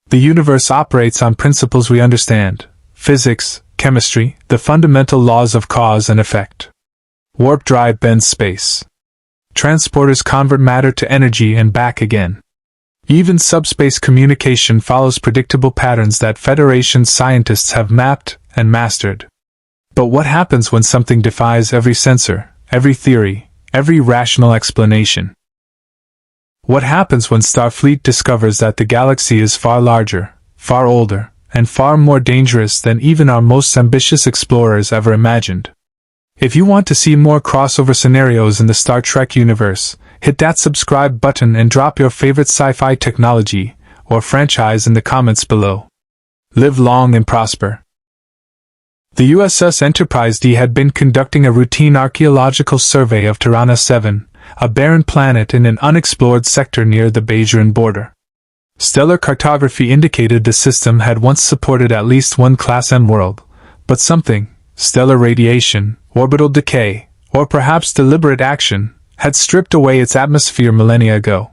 The universe operates on principles we understand: physics, chemistry, the fundamental laws of cause and effect. Warp drive bends space. Transporters convert matter to energy and back again. Even subspace communication follows predictable patterns that Federation scientists have mapped and mastered. But what happens when something defies every sensor, every theory, every rational explanation? What happens when Starfleet discovers that the galaxy is far larger, far older, and far more dangerous than even our most ambitious explorers ever imagined? If you want to see more crossover scenarios in the Star Trek universe, hit that subscribe button and drop your favorite sci-fi technology or franchise in the comments below. Live long and prosper. The USS Enterprise D had been conducting a routine archaeological survey of Tirana 7, a barren planet in an unexplored sector near the Bajoran border. Stellar cartography indicated the system had once supported at least one Class M world, but something, stellar radiation, orbital decay, or perhaps deliberate action, had stripped away its atmosphere millennia ago.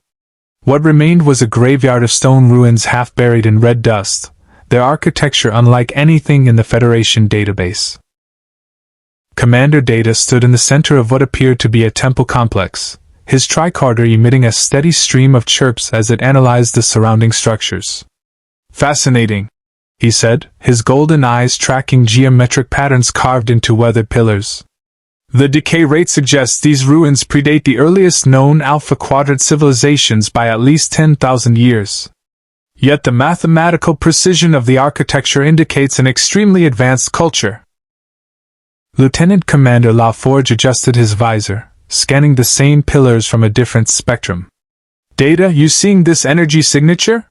What remained was a graveyard of stone ruins half buried in red dust, their architecture unlike anything in the Federation database. Commander Data stood in the center of what appeared to be a temple complex, his tricorder emitting a steady stream of chirps as it analyzed the surrounding structures. "Fascinating," he said, his golden eyes tracking geometric patterns carved into weathered pillars. "The decay rate suggests these ruins predate the earliest known Alpha Quadrant civilizations by at least 10,000 years. Yet the mathematical precision of the architecture indicates an extremely advanced culture." Lieutenant Commander LaForge adjusted his visor, scanning the same pillars from a different spectrum. "Data, you seeing this energy signature?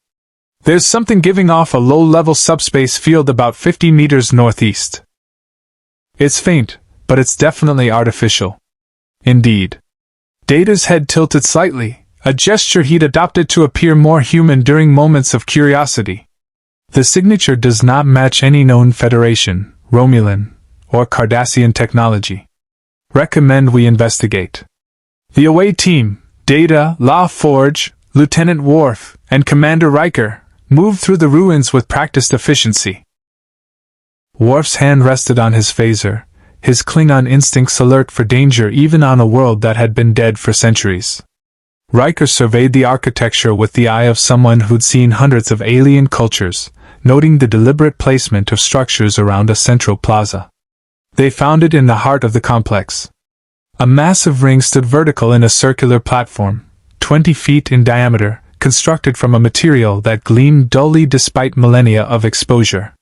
There's something giving off a low-level subspace field about 50 meters northeast. It's faint, but it's definitely artificial." Indeed. Data's head tilted slightly, a gesture he'd adopted to appear more human during moments of curiosity. "The signature does not match any known Federation, Romulan, or Cardassian technology. Recommend we investigate." The away team, Data, LaForge, Lieutenant Worf, and Commander Riker, moved through the ruins with practiced efficiency. Worf's hand rested on his phaser, his Klingon instincts alert for danger even on a world that had been dead for centuries. Riker surveyed the architecture with the eye of someone who'd seen hundreds of alien cultures, noting the deliberate placement of structures around a central plaza. They found it in the heart of the complex. A massive ring stood vertical in a circular platform, 20 feet in diameter, constructed from a material that gleamed dully despite millennia of exposure.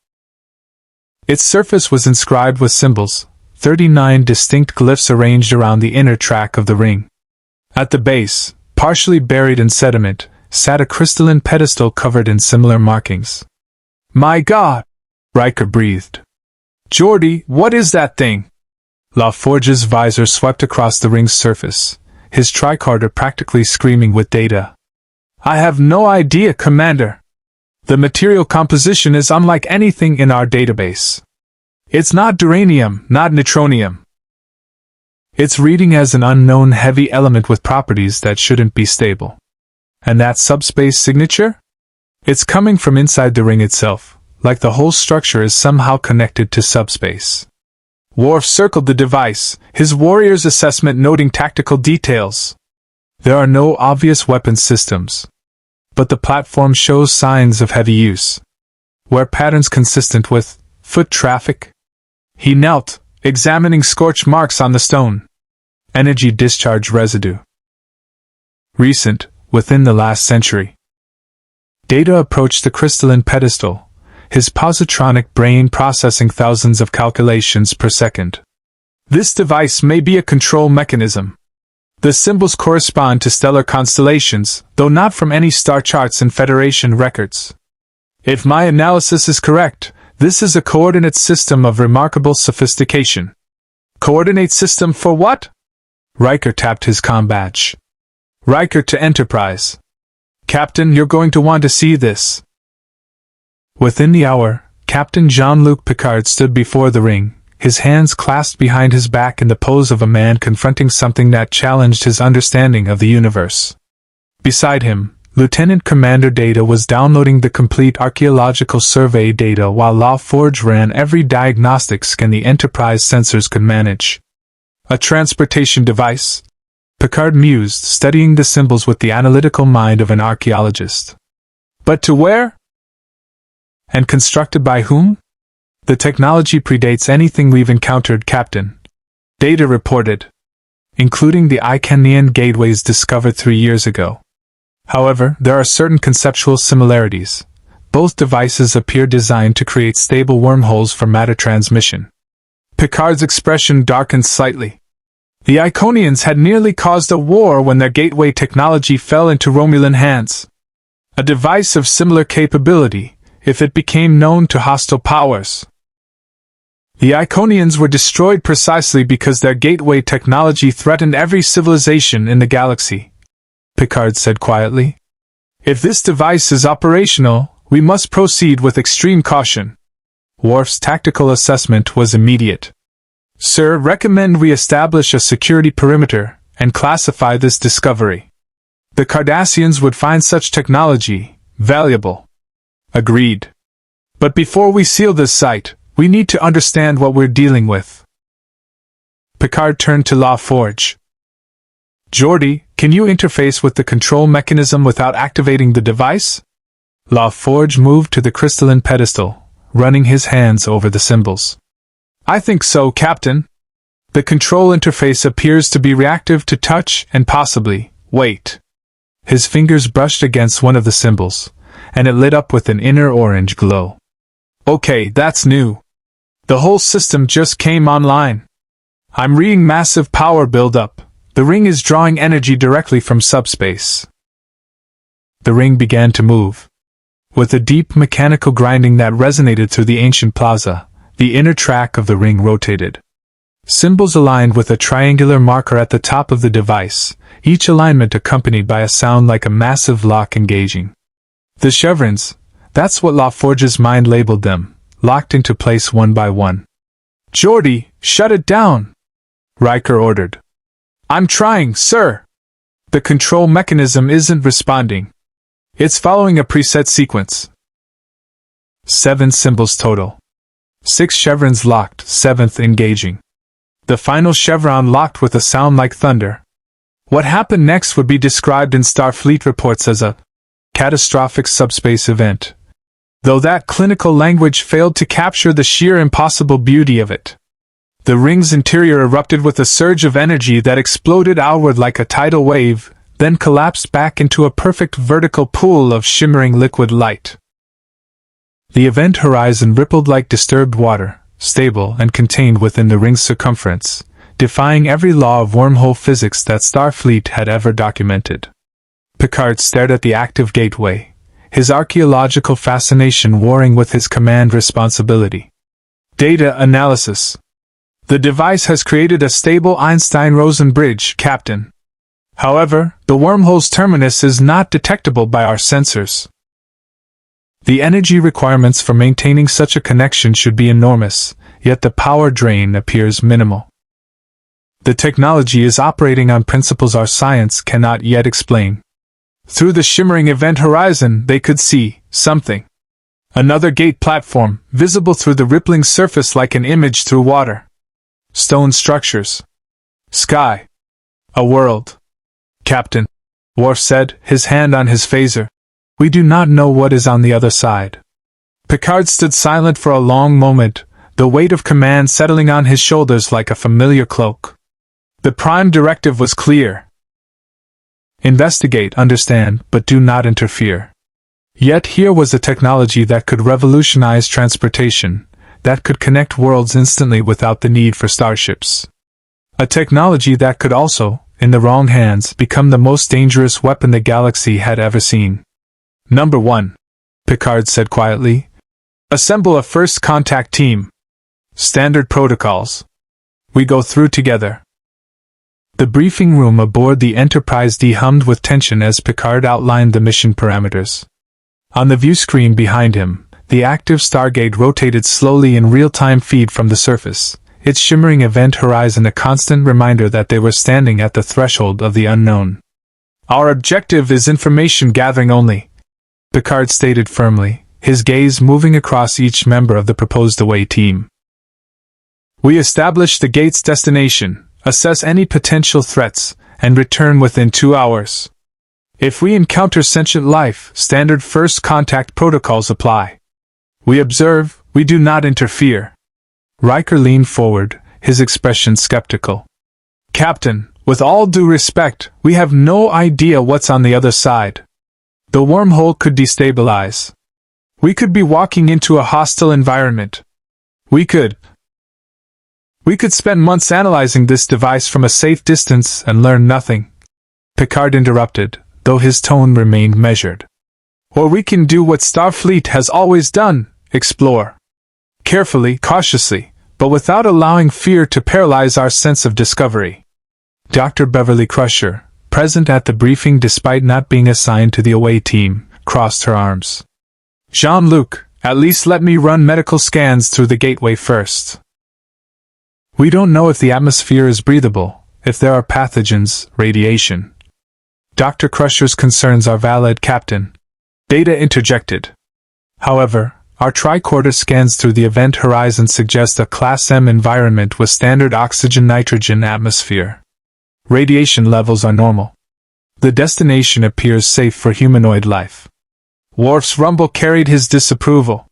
Its surface was inscribed with symbols, 39 distinct glyphs arranged around the inner track of the ring. At the base, partially buried in sediment, sat a crystalline pedestal covered in similar markings. "My God!" Riker breathed. "Geordi, what is that thing?" LaForge's visor swept across the ring's surface, his tricorder practically screaming with data. "I have no idea, Commander. The material composition is unlike anything in our database. It's not duranium, not neutronium. It's reading as an unknown heavy element with properties that shouldn't be stable. And that subspace signature? It's coming from inside the ring itself, like the whole structure is somehow connected to subspace." Worf circled the device, his warrior's assessment noting tactical details. There are no obvious weapons systems, but the platform shows signs of heavy use. Wear patterns consistent with foot traffic. He knelt, examining scorch marks on the stone. Energy discharge residue. Recent, within the last century. Data approached the crystalline pedestal, his positronic brain processing thousands of calculations per second. "This device may be a control mechanism. The symbols correspond to stellar constellations, though not from any star charts and Federation records. If my analysis is correct, this is a coordinate system of remarkable sophistication." "Coordinate system for what?" Riker tapped his comm badge. "Riker to Enterprise. Captain, you're going to want to see this." Within the hour, Captain Jean-Luc Picard stood before the ring, his hands clasped behind his back in the pose of a man confronting something that challenged his understanding of the universe. Beside him, Lieutenant Commander Data was downloading the complete archaeological survey data while LaForge ran every diagnostic scan the Enterprise sensors could manage. A transportation device? Picard mused, studying the symbols with the analytical mind of an archaeologist. But to where? And constructed by whom? The technology predates anything we've encountered, Captain. Data reported, including the Icanian gateways discovered 3 years ago. However, there are certain conceptual similarities. Both devices appear designed to create stable wormholes for matter transmission. Picard's expression darkened slightly. The Iconians had nearly caused a war when their gateway technology fell into Romulan hands. A device of similar capability, if it became known to hostile powers. The Iconians were destroyed precisely because their gateway technology threatened every civilization in the galaxy, Picard said quietly. If this device is operational, we must proceed with extreme caution. Worf's tactical assessment was immediate. Sir, recommend we establish a security perimeter and classify this discovery. The Cardassians would find such technology valuable. Agreed. But before we seal this site, we need to understand what we're dealing with. Picard turned to LaForge. Geordi, can you interface with the control mechanism without activating the device? LaForge moved to the crystalline pedestal, running his hands over the symbols. I think so, Captain. The control interface appears to be reactive to touch and possibly weight. His fingers brushed against one of the symbols, and it lit up with an inner orange glow. Okay, that's new. The whole system just came online. I'm reading massive power buildup. The ring is drawing energy directly from subspace. The ring began to move. With a deep mechanical grinding that resonated through the ancient plaza, the inner track of the ring rotated. Symbols aligned with a triangular marker at the top of the device, each alignment accompanied by a sound like a massive lock engaging. The chevrons, that's what LaForge's mind labeled them, locked into place one by one. Geordi, shut it down! Riker ordered. I'm trying, sir! The control mechanism isn't responding. It's following a preset sequence. 7 symbols total. 6 chevrons locked, 7th engaging. The final chevron locked with a sound like thunder. What happened next would be described in Starfleet reports as a catastrophic subspace event, though that clinical language failed to capture the sheer impossible beauty of it. The ring's interior erupted with a surge of energy that exploded outward like a tidal wave, then collapsed back into a perfect vertical pool of shimmering liquid light. The event horizon rippled like disturbed water, stable and contained within the ring's circumference, defying every law of wormhole physics that Starfleet had ever documented. Picard stared at the active gateway, his archaeological fascination warring with his command responsibility. Data analysis. The device has created a stable Einstein-Rosen bridge, Captain. However, the wormhole's terminus is not detectable by our sensors. The energy requirements for maintaining such a connection should be enormous, yet the power drain appears minimal. The technology is operating on principles our science cannot yet explain. Through the shimmering event horizon, they could see something. Another gate platform, visible through the rippling surface like an image through water. Stone structures. Sky. A world. Captain, Worf said, his hand on his phaser. We do not know what is on the other side. Picard stood silent for a long moment, the weight of command settling on his shoulders like a familiar cloak. The Prime Directive was clear. Investigate, understand, but do not interfere. Yet here was a technology that could revolutionize transportation, that could connect worlds instantly without the need for starships. A technology that could also, in the wrong hands, become the most dangerous weapon the galaxy had ever seen. Number 1. Picard said quietly. Assemble a first contact team. Standard protocols. We go through together. The briefing room aboard the Enterprise D hummed with tension as Picard outlined the mission parameters. On the view screen behind him, the active Stargate rotated slowly in real-time feed from the surface, its shimmering event horizon a constant reminder that they were standing at the threshold of the unknown. Our objective is information gathering only, Picard stated firmly, his gaze moving across each member of the proposed away team. We establish the gate's destination, assess any potential threats, and return within 2 hours. If we encounter sentient life, standard first contact protocols apply. We observe, we do not interfere. Riker leaned forward, his expression skeptical. Captain, with all due respect, we have no idea what's on the other side. The wormhole could destabilize. We could be walking into a hostile environment. We could spend months analyzing this device from a safe distance and learn nothing. Picard interrupted, though his tone remained measured. Or we can do what Starfleet has always done, explore. Carefully, cautiously, but without allowing fear to paralyze our sense of discovery. Dr. Beverly Crusher, present at the briefing despite not being assigned to the away team, crossed her arms. Jean-Luc, at least let me run medical scans through the gateway first. We don't know if the atmosphere is breathable, if there are pathogens, radiation. Dr. Crusher's concerns are valid, Captain. Data interjected. However, our tricorder scans through the event horizon suggest a Class M environment with standard oxygen-nitrogen atmosphere. Radiation levels are normal. The destination appears safe for humanoid life. Worf's rumble carried his disapproval.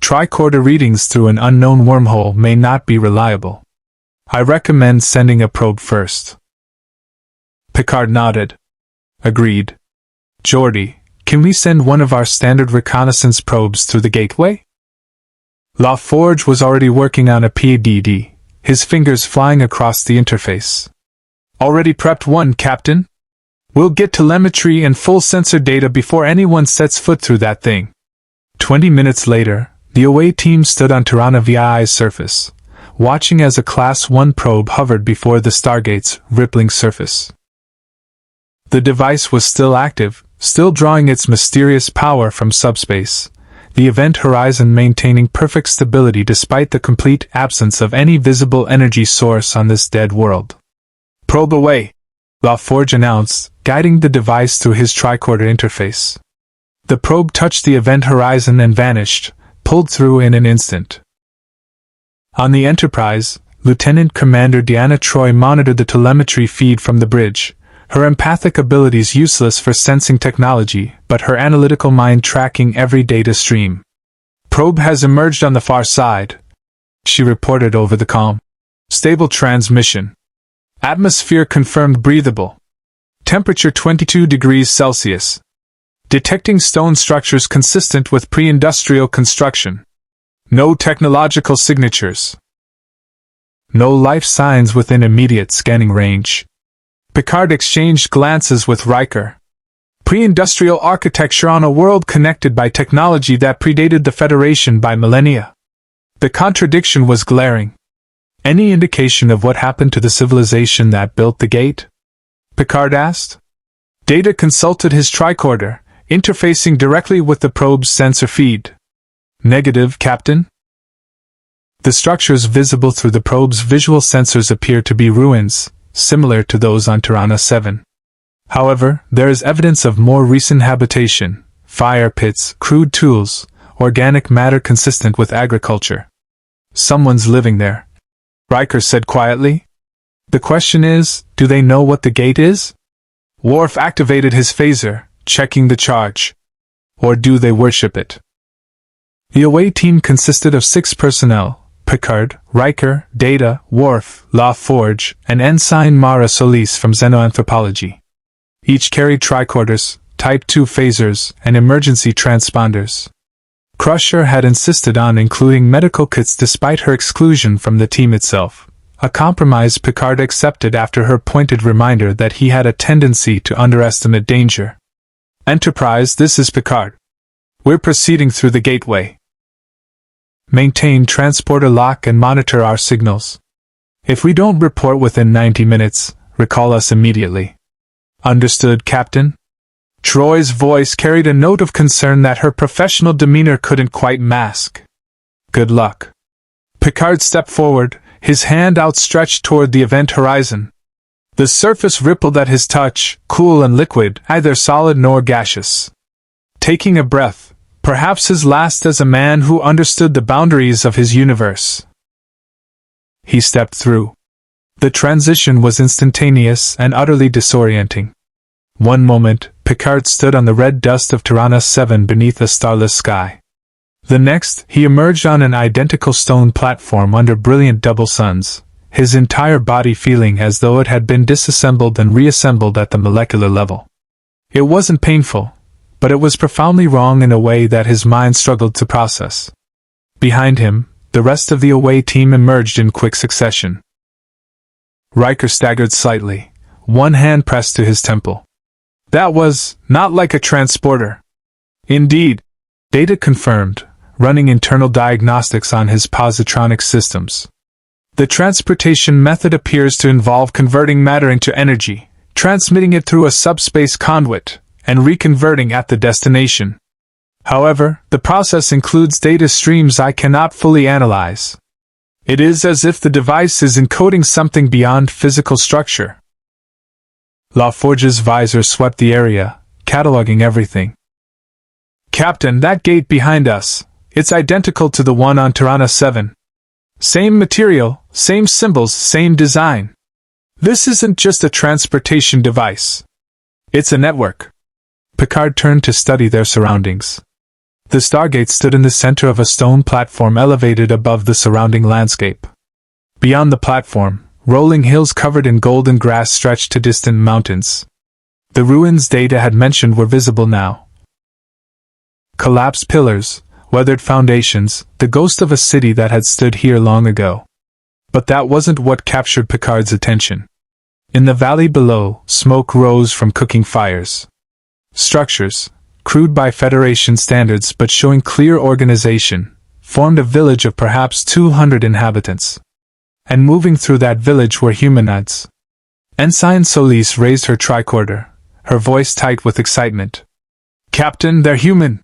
Tricorder readings through an unknown wormhole may not be reliable. I recommend sending a probe first. Picard nodded. Agreed. Geordi, can we send one of our standard reconnaissance probes through the gateway? LaForge was already working on a PDD, his fingers flying across the interface. Already prepped one, Captain? We'll get telemetry and full sensor data before anyone sets foot through that thing. 20 minutes later, the away team stood on Tirana VII's surface, watching as a Class 1 probe hovered before the Stargate's rippling surface. The device was still active, still drawing its mysterious power from subspace, the event horizon maintaining perfect stability despite the complete absence of any visible energy source on this dead world. Probe away, LaForge announced, guiding the device through his tricorder interface. The probe touched the event horizon and vanished, pulled through in an instant. On the Enterprise, Lieutenant Commander Deanna Troi monitored the telemetry feed from the bridge, her empathic abilities useless for sensing technology, but her analytical mind tracking every data stream. Probe has emerged on the far side, she reported over the comm. Stable transmission. Atmosphere confirmed breathable. Temperature 22 degrees Celsius. Detecting stone structures consistent with pre-industrial construction. No technological signatures. No life signs within immediate scanning range. Picard exchanged glances with Riker. Pre-industrial architecture on a world connected by technology that predated the Federation by millennia. The contradiction was glaring. Any indication of what happened to the civilization that built the gate? Picard asked. Data consulted his tricorder, interfacing directly with the probe's sensor feed. Negative, Captain. The structures visible through the probe's visual sensors appear to be ruins, similar to those on Tirana 7. However, there is evidence of more recent habitation, fire pits, crude tools, organic matter consistent with agriculture. Someone's living there, Riker said quietly. The question is, do they know what the gate is? Worf activated his phaser, checking the charge. Or do they worship it? The away team consisted of 6 personnel: Picard, Riker, Data, Worf, LaForge, and Ensign Mara Solis from Xenoanthropology. Each carried tricorders, Type 2 phasers, and emergency transponders. Crusher had insisted on including medical kits despite her exclusion from the team itself, a compromise Picard accepted after her pointed reminder that he had a tendency to underestimate danger. Enterprise, this is Picard. We're proceeding through the gateway. Maintain transporter lock and monitor our signals. If we don't report within 90 minutes, recall us immediately. Understood, Captain? Troy's voice carried a note of concern that her professional demeanor couldn't quite mask. Good luck. Picard stepped forward, his hand outstretched toward the event horizon. The surface rippled at his touch, cool and liquid, neither solid nor gaseous. Taking a breath, perhaps his last as a man who understood the boundaries of his universe. He stepped through. The transition was instantaneous and utterly disorienting. One moment, Picard stood on the red dust of Tirana 7 beneath a starless sky. The next, he emerged on an identical stone platform under brilliant double suns, his entire body feeling as though it had been disassembled and reassembled at the molecular level. It wasn't painful, but it was profoundly wrong in a way that his mind struggled to process. Behind him, the rest of the away team emerged in quick succession. Riker staggered slightly, one hand pressed to his temple. That was not like a transporter. Indeed, Data confirmed, running internal diagnostics on his positronic systems. The transportation method appears to involve converting matter into energy, transmitting it through a subspace conduit, and reconverting at the destination. However, the process includes data streams I cannot fully analyze. It is as if the device is encoding something beyond physical structure. LaForge's visor swept the area, cataloging everything. Captain, that gate behind us, it's identical to the one on Tirana 7. Same material, same symbols, same design. This isn't just a transportation device. It's a network. Picard turned to study their surroundings. The Stargate stood in the center of a stone platform elevated above the surrounding landscape. Beyond the platform, rolling hills covered in golden grass stretched to distant mountains. The ruins Data had mentioned were visible now. Collapsed pillars, weathered foundations, the ghost of a city that had stood here long ago. But that wasn't what captured Picard's attention. In the valley below, smoke rose from cooking fires. Structures, crude by Federation standards but showing clear organization, formed a village of perhaps 200 inhabitants. And moving through that village were humanoids. Ensign Solis raised her tricorder, her voice tight with excitement. Captain, they're human!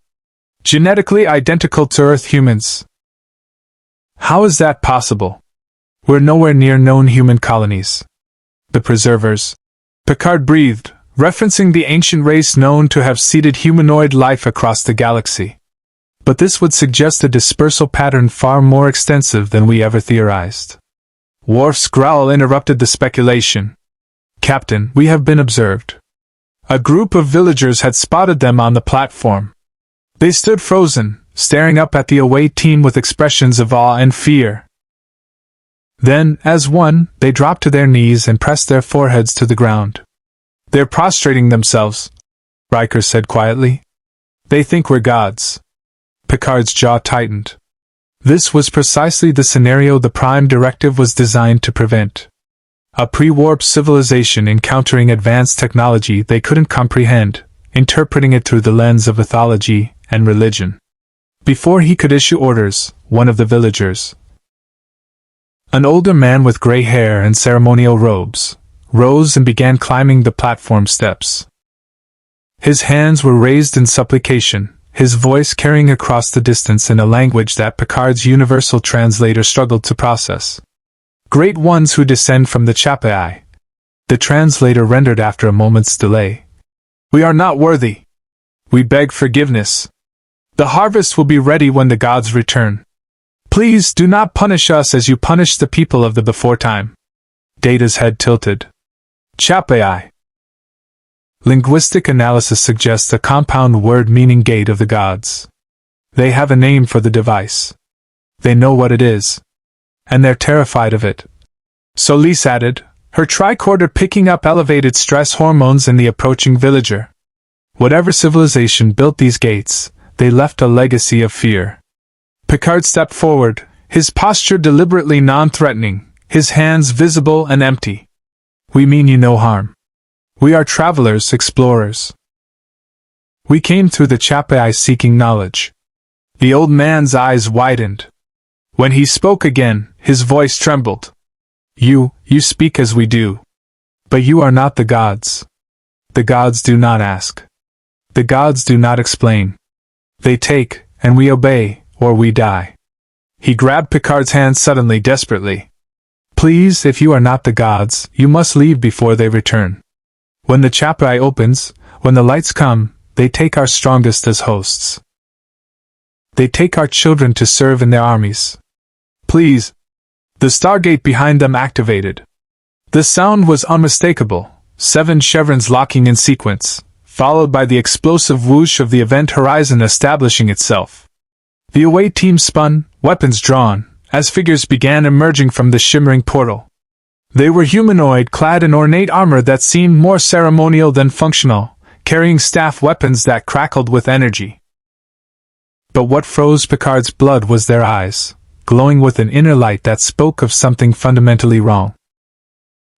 Genetically identical to Earth humans. How is that possible? We're nowhere near known human colonies. The Preservers. Picard breathed, referencing the ancient race known to have seeded humanoid life across the galaxy. But this would suggest a dispersal pattern far more extensive than we ever theorized. Worf's growl interrupted the speculation. Captain, we have been observed. A group of villagers had spotted them on the platform. They stood frozen, staring up at the away team with expressions of awe and fear. Then, as one, they dropped to their knees and pressed their foreheads to the ground. They're prostrating themselves, Riker said quietly. They think we're gods. Picard's jaw tightened. This was precisely the scenario the Prime Directive was designed to prevent. A pre-warp civilization encountering advanced technology they couldn't comprehend, interpreting it through the lens of mythology and religion. Before he could issue orders, one of the villagers, an older man with gray hair and ceremonial robes, rose and began climbing the platform steps. His hands were raised in supplication, his voice carrying across the distance in a language that Picard's universal translator struggled to process. Great ones who descend from the Chapai, the translator rendered after a moment's delay. We are not worthy. We beg forgiveness. The harvest will be ready when the gods return. Please do not punish us as you punished the people of the beforetime. Data's head tilted. Chapai. Linguistic analysis suggests a compound word meaning gate of the gods. They have a name for the device. They know what it is. And they're terrified of it. Solis added, her tricorder picking up elevated stress hormones in the approaching villager. Whatever civilization built these gates, they left a legacy of fear. Picard stepped forward, his posture deliberately non-threatening, his hands visible and empty. We mean you no harm. We are travelers, explorers. We came through the Chapai seeking knowledge. The old man's eyes widened. When he spoke again, his voice trembled. You speak as we do. But you are not the gods. The gods do not ask. The gods do not explain. They take, and we obey, or we die. He grabbed Picard's hand suddenly, desperately. Please, if you are not the gods, you must leave before they return. When the chapter opens, when the lights come, they take our strongest as hosts. They take our children to serve in their armies. Please. The Stargate behind them activated. The sound was unmistakable, 7 chevrons locking in sequence, followed by the explosive whoosh of the event horizon establishing itself. The away team spun, weapons drawn, as figures began emerging from the shimmering portal. They were humanoid, clad in ornate armor that seemed more ceremonial than functional, carrying staff weapons that crackled with energy. But what froze Picard's blood was their eyes, glowing with an inner light that spoke of something fundamentally wrong.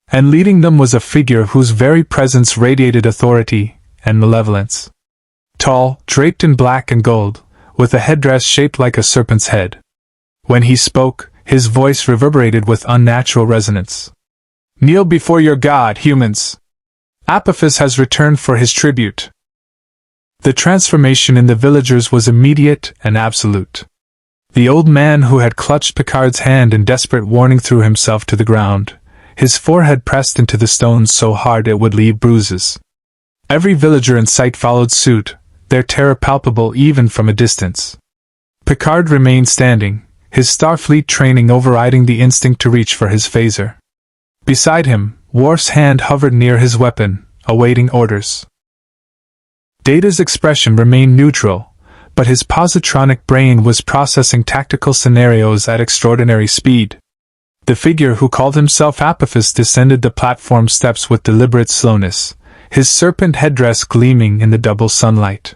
And leading them was a figure whose very presence radiated authority and malevolence. Tall, draped in black and gold, with a headdress shaped like a serpent's head. When he spoke, his voice reverberated with unnatural resonance. Kneel before your god, humans! Apophis has returned for his tribute. The transformation in the villagers was immediate and absolute. The old man who had clutched Picard's hand in desperate warning threw himself to the ground, his forehead pressed into the stones so hard it would leave bruises. Every villager in sight followed suit, their terror palpable even from a distance. Picard remained standing, his Starfleet training overriding the instinct to reach for his phaser. Beside him, Worf's hand hovered near his weapon, awaiting orders. Data's expression remained neutral, but his positronic brain was processing tactical scenarios at extraordinary speed. The figure who called himself Apophis descended the platform steps with deliberate slowness, his serpent headdress gleaming in the double sunlight.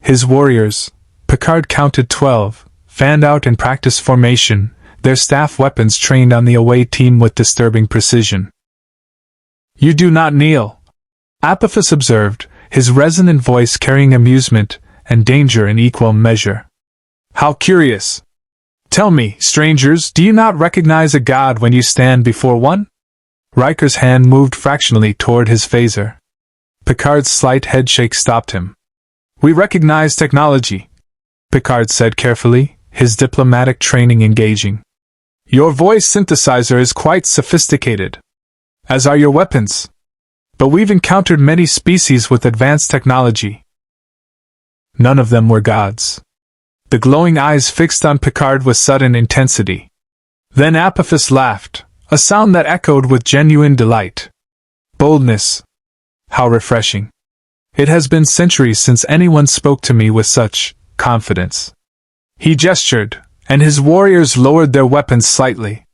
His warriors, Picard counted 12, fanned out in practice formation, their staff weapons trained on the away team with disturbing precision. You do not kneel, Apophis observed, his resonant voice carrying amusement and danger in equal measure. How curious! Tell me, strangers, do you not recognize a god when you stand before one? Riker's hand moved fractionally toward his phaser. Picard's slight headshake stopped him. We recognize technology, Picard said carefully, his diplomatic training engaging. Your voice synthesizer is quite sophisticated, as are your weapons. But we've encountered many species with advanced technology. None of them were gods. The glowing eyes fixed on Picard with sudden intensity. Then Apophis laughed, a sound that echoed with genuine delight. Boldness. How refreshing. It has been centuries since anyone spoke to me with such confidence. He gestured, and his warriors lowered their weapons slightly.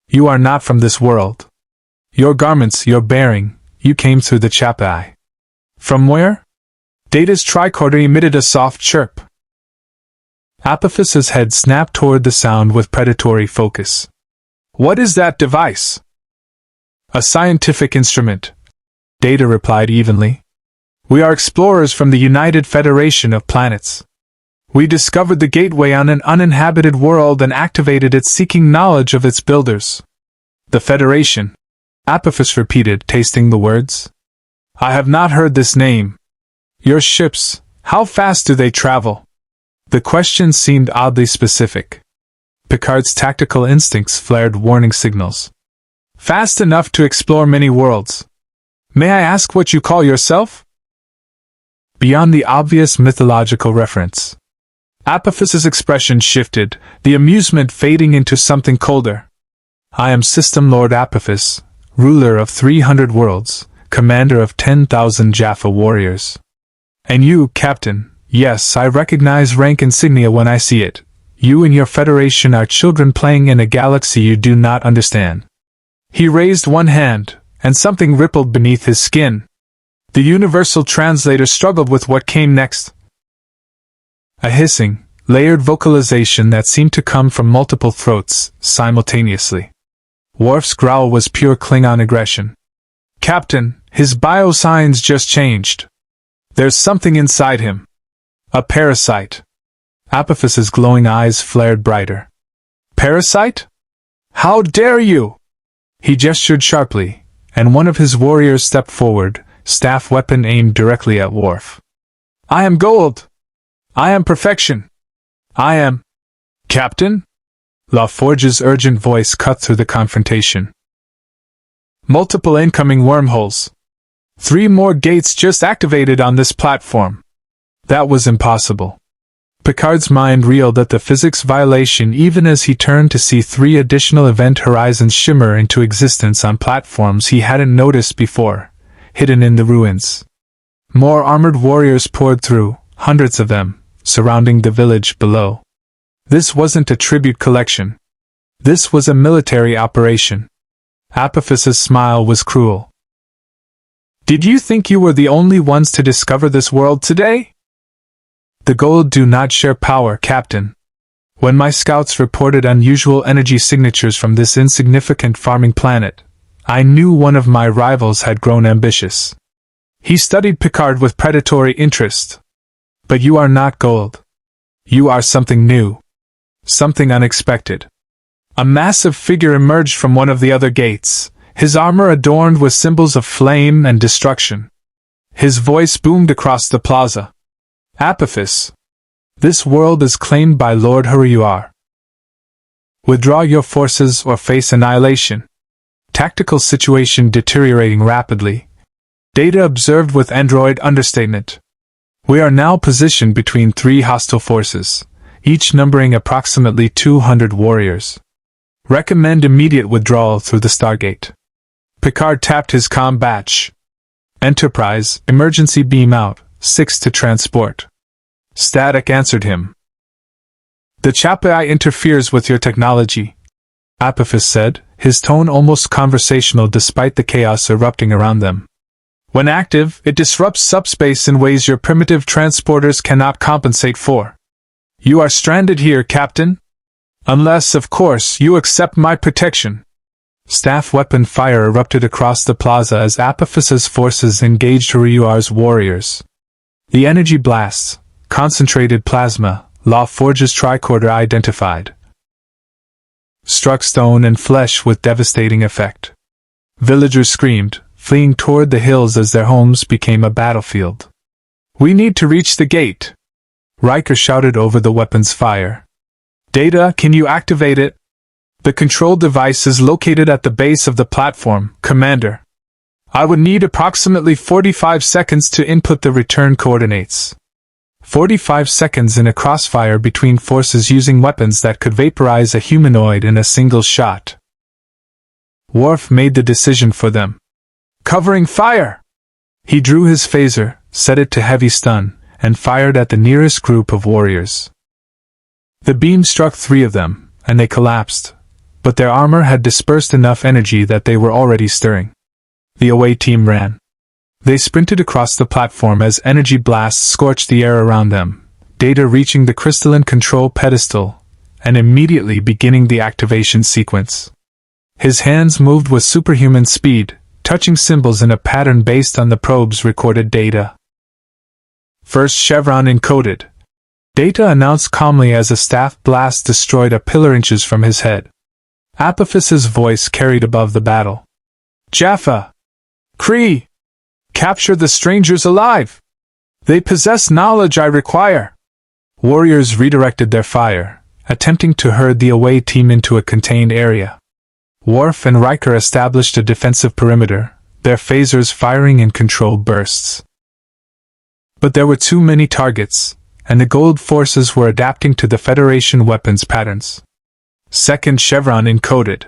You are not from this world. Your garments, your bearing, you came through the Chapai. From where? Data's tricorder emitted a soft chirp. Apophis's head snapped toward the sound with predatory focus. What is that device? A scientific instrument, Data replied evenly. We are explorers from the United Federation of Planets. We discovered the gateway on an uninhabited world and activated it seeking knowledge of its builders. The Federation, Apophis repeated, tasting the words. I have not heard this name. Your ships, how fast do they travel? The question seemed oddly specific. Picard's tactical instincts flared warning signals. Fast enough to explore many worlds. May I ask what you call yourself? Beyond the obvious mythological reference. Apophis's expression shifted, the amusement fading into something colder. I am System Lord Apophis, ruler of 300 worlds, commander of 10,000 Jaffa warriors. And you, Captain, yes, I recognize rank insignia when I see it. You and your Federation are children playing in a galaxy you do not understand. He raised one hand, and something rippled beneath his skin. The universal translator struggled with what came next. A hissing, layered vocalization that seemed to come from multiple throats, simultaneously. Worf's growl was pure Klingon aggression. Captain, his biosigns just changed. There's something inside him. A parasite. Apophis's glowing eyes flared brighter. Parasite? How dare you? He gestured sharply, and one of his warriors stepped forward, staff weapon aimed directly at Worf. I am Goa'uld. I am perfection. I am... Captain? LaForge's urgent voice cut through the confrontation. Multiple incoming wormholes. 3 more gates just activated on this platform. That was impossible. Picard's mind reeled at the physics violation even as he turned to see 3 additional event horizons shimmer into existence on platforms he hadn't noticed before, hidden in the ruins. More armored warriors poured through, hundreds of them, surrounding the village below. This wasn't a tribute collection. This was a military operation. Apophis's smile was cruel. Did you think you were the only ones to discover this world today? The Goa'uld do not share power, Captain. When my scouts reported unusual energy signatures from this insignificant farming planet, I knew one of my rivals had grown ambitious. He studied Picard with predatory interest. But you are not Goa'uld. You are something new. Something unexpected. A massive figure emerged from one of the other gates, his armor adorned with symbols of flame and destruction. His voice boomed across the plaza. Apophis. This world is claimed by Lord Huruyuar. Withdraw your forces or face annihilation. Tactical situation deteriorating rapidly. Data observed with android understatement. We are now positioned between 3 hostile forces, each numbering approximately 200 warriors. Recommend immediate withdrawal through the Stargate. Picard tapped his comm badge. Enterprise, emergency beam out, 6 to transport. Static answered him. The Chapai interferes with your technology, Apophis said, his tone almost conversational despite the chaos erupting around them. When active, it disrupts subspace in ways your primitive transporters cannot compensate for. You are stranded here, Captain. Unless, of course, you accept my protection. Staff weapon fire erupted across the plaza as Apophis's forces engaged Huruyuar's warriors. The energy blasts, concentrated plasma, LaForge's tricorder identified, struck stone and flesh with devastating effect. Villagers screamed, fleeing toward the hills as their homes became a battlefield. We need to reach the gate, Riker shouted over the weapon's fire. Data, can you activate it? The control device is located at the base of the platform, Commander. I would need approximately 45 seconds to input the return coordinates. 45 seconds in a crossfire between forces using weapons that could vaporize a humanoid in a single shot. Worf made the decision for them. Covering fire! He drew his phaser, set it to heavy stun, and fired at the nearest group of warriors. The beam struck 3 of them, and they collapsed, but their armor had dispersed enough energy that they were already stirring. The away team ran. They sprinted across the platform as energy blasts scorched the air around them, Data reaching the crystalline control pedestal, and immediately beginning the activation sequence. His hands moved with superhuman speed, touching symbols in a pattern based on the probe's recorded data. First chevron encoded, Data announced calmly as a staff blast destroyed a pillar inches from his head. Apophis's voice carried above the battle. Jaffa! Kree! Capture the strangers alive! They possess knowledge I require! Warriors redirected their fire, attempting to herd the away team into a contained area. Worf and Riker established a defensive perimeter, their phasers firing in controlled bursts. But there were too many targets, and the Goa'uld forces were adapting to the Federation weapons patterns. Second chevron encoded.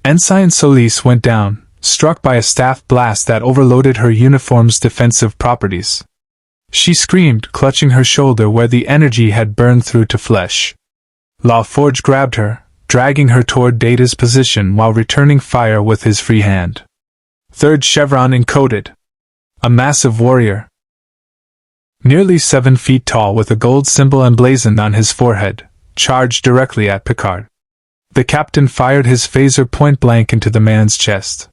Ensign Solis went down, struck by a staff blast that overloaded her uniform's defensive properties. She screamed, clutching her shoulder where the energy had burned through to flesh. LaForge grabbed her, dragging her toward Data's position while returning fire with his free hand. Third chevron encoded. A massive warrior, nearly 7 feet tall with a gold symbol emblazoned on his forehead, charged directly at Picard. The captain fired his phaser point-blank into the man's chest.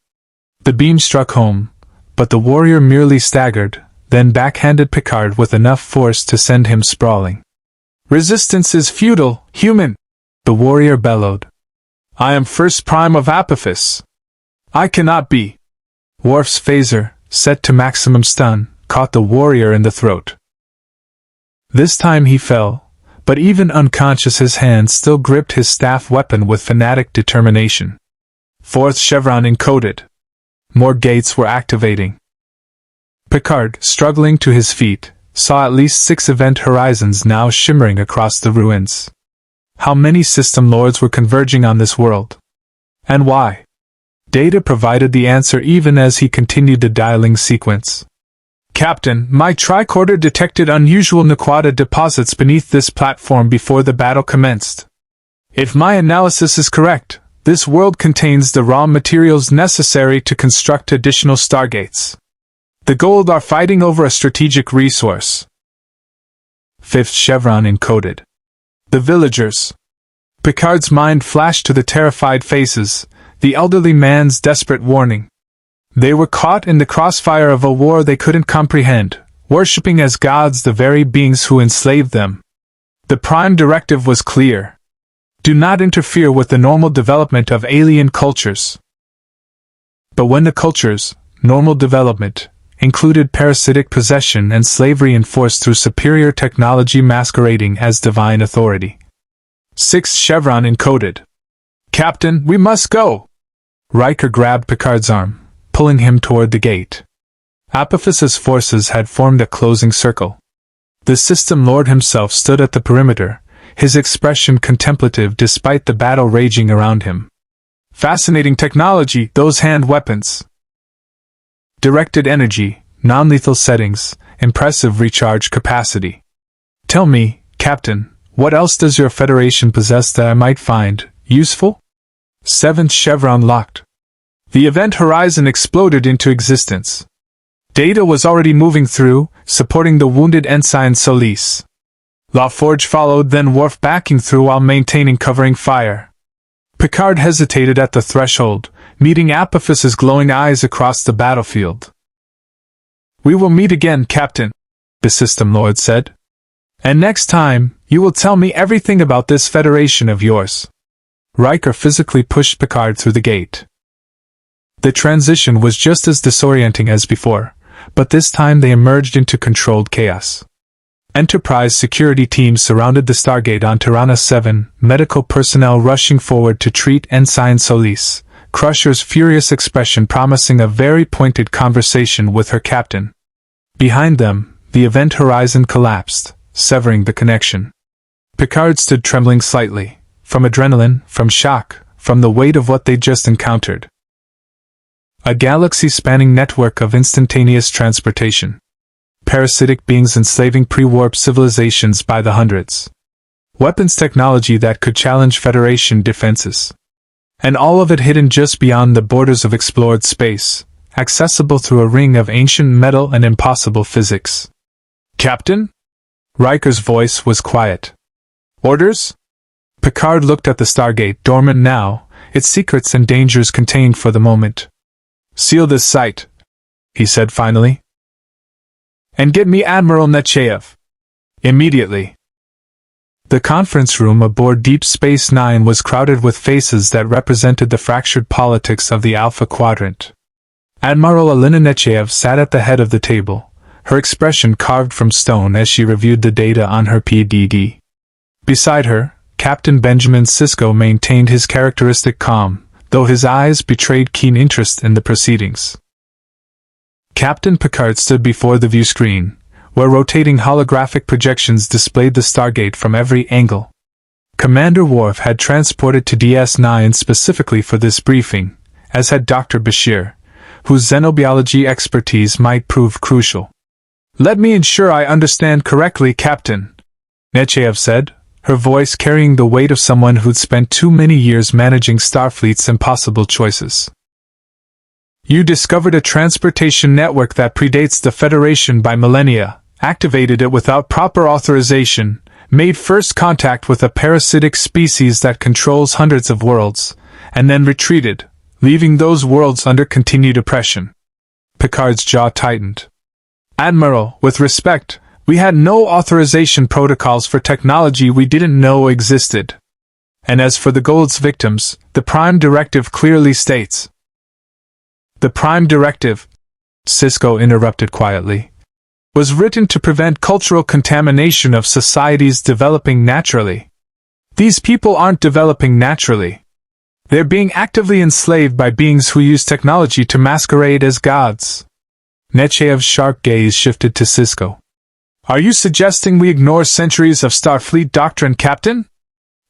The beam struck home, but the warrior merely staggered, then backhanded Picard with enough force to send him sprawling. Resistance is futile, human! The warrior bellowed. I am first prime of Apophis. I cannot be. Worf's phaser, set to maximum stun, caught the warrior in the throat. This time he fell, but even unconscious his hand still gripped his staff weapon with fanatic determination. Fourth chevron encoded. More gates were activating. Picard, struggling to his feet, saw at least 6 event horizons now shimmering across the ruins. How many system lords were converging on this world? And why? Data provided the answer even as he continued the dialing sequence. Captain, my tricorder detected unusual Naquata deposits beneath this platform before the battle commenced. If my analysis is correct, this world contains the raw materials necessary to construct additional Stargates. The Goa'uld are fighting over a strategic resource. Fifth chevron encoded. The villagers. Picard's mind flashed to the terrified faces, the elderly man's desperate warning. They were caught in the crossfire of a war they couldn't comprehend, worshipping as gods the very beings who enslaved them. The Prime Directive was clear. Do not interfere with the normal development of alien cultures. But when the culture's normal development included parasitic possession and slavery enforced through superior technology masquerading as divine authority. Sixth chevron encoded. Captain, we must go! Riker grabbed Picard's arm, pulling him toward the gate. Apophyse's forces had formed a closing circle. The System Lord himself stood at the perimeter, his expression contemplative despite the battle raging around him. Fascinating technology, those hand weapons. Directed energy, non-lethal settings, impressive recharge capacity. Tell me, Captain, what else does your Federation possess that I might find useful? Seventh chevron locked. The event horizon exploded into existence. Data was already moving through, supporting the wounded Ensign Solis. LaForge followed, then Worf backing through while maintaining covering fire. Picard hesitated at the threshold, meeting Apophyse's glowing eyes across the battlefield. We will meet again, Captain, the System Lord said. And next time, you will tell me everything about this Federation of yours. Riker physically pushed Picard through the gate. The transition was just as disorienting as before, but this time they emerged into controlled chaos. Enterprise security teams surrounded the Stargate on Tirana 7, medical personnel rushing forward to treat Ensign Solis, Crusher's furious expression promising a very pointed conversation with her captain. Behind them, the event horizon collapsed, severing the connection. Picard stood trembling slightly, from adrenaline, from shock, from the weight of what they'd just encountered. A galaxy-spanning network of instantaneous transportation. Parasitic beings enslaving pre-warp civilizations by the hundreds. Weapons technology that could challenge Federation defenses. And all of it hidden just beyond the borders of explored space, accessible through a ring of ancient metal and impossible physics. Captain? Riker's voice was quiet. Orders? Picard looked at the Stargate, dormant now, its secrets and dangers contained for the moment. Seal this site, he said finally. And get me Admiral Nechayev. Immediately. The conference room aboard Deep Space Nine was crowded with faces that represented the fractured politics of the Alpha Quadrant. Admiral Alina Nechayev sat at the head of the table, her expression carved from stone as she reviewed the data on her PDD. Beside her, Captain Benjamin Sisko maintained his characteristic calm, though his eyes betrayed keen interest in the proceedings. Captain Picard stood before the view screen, where rotating holographic projections displayed the Stargate from every angle. Commander Worf had transported to DS9 specifically for this briefing, as had Dr. Bashir, whose xenobiology expertise might prove crucial. Let me ensure I understand correctly, Captain, Nechayev said, her voice carrying the weight of someone who'd spent too many years managing Starfleet's impossible choices. You discovered a transportation network that predates the Federation by millennia, activated it without proper authorization, made first contact with a parasitic species that controls hundreds of worlds, and then retreated, leaving those worlds under continued oppression. Picard's jaw tightened. Admiral, with respect, we had no authorization protocols for technology we didn't know existed. And as for the Goa'uld's victims, the Prime Directive clearly states. The Prime Directive, Sisko interrupted quietly. was written to prevent cultural contamination of societies developing naturally. These people aren't developing naturally. They're being actively enslaved by beings who use technology to masquerade as gods. Nechayev's sharp gaze shifted to Sisko. Are you suggesting we ignore centuries of Starfleet doctrine, Captain?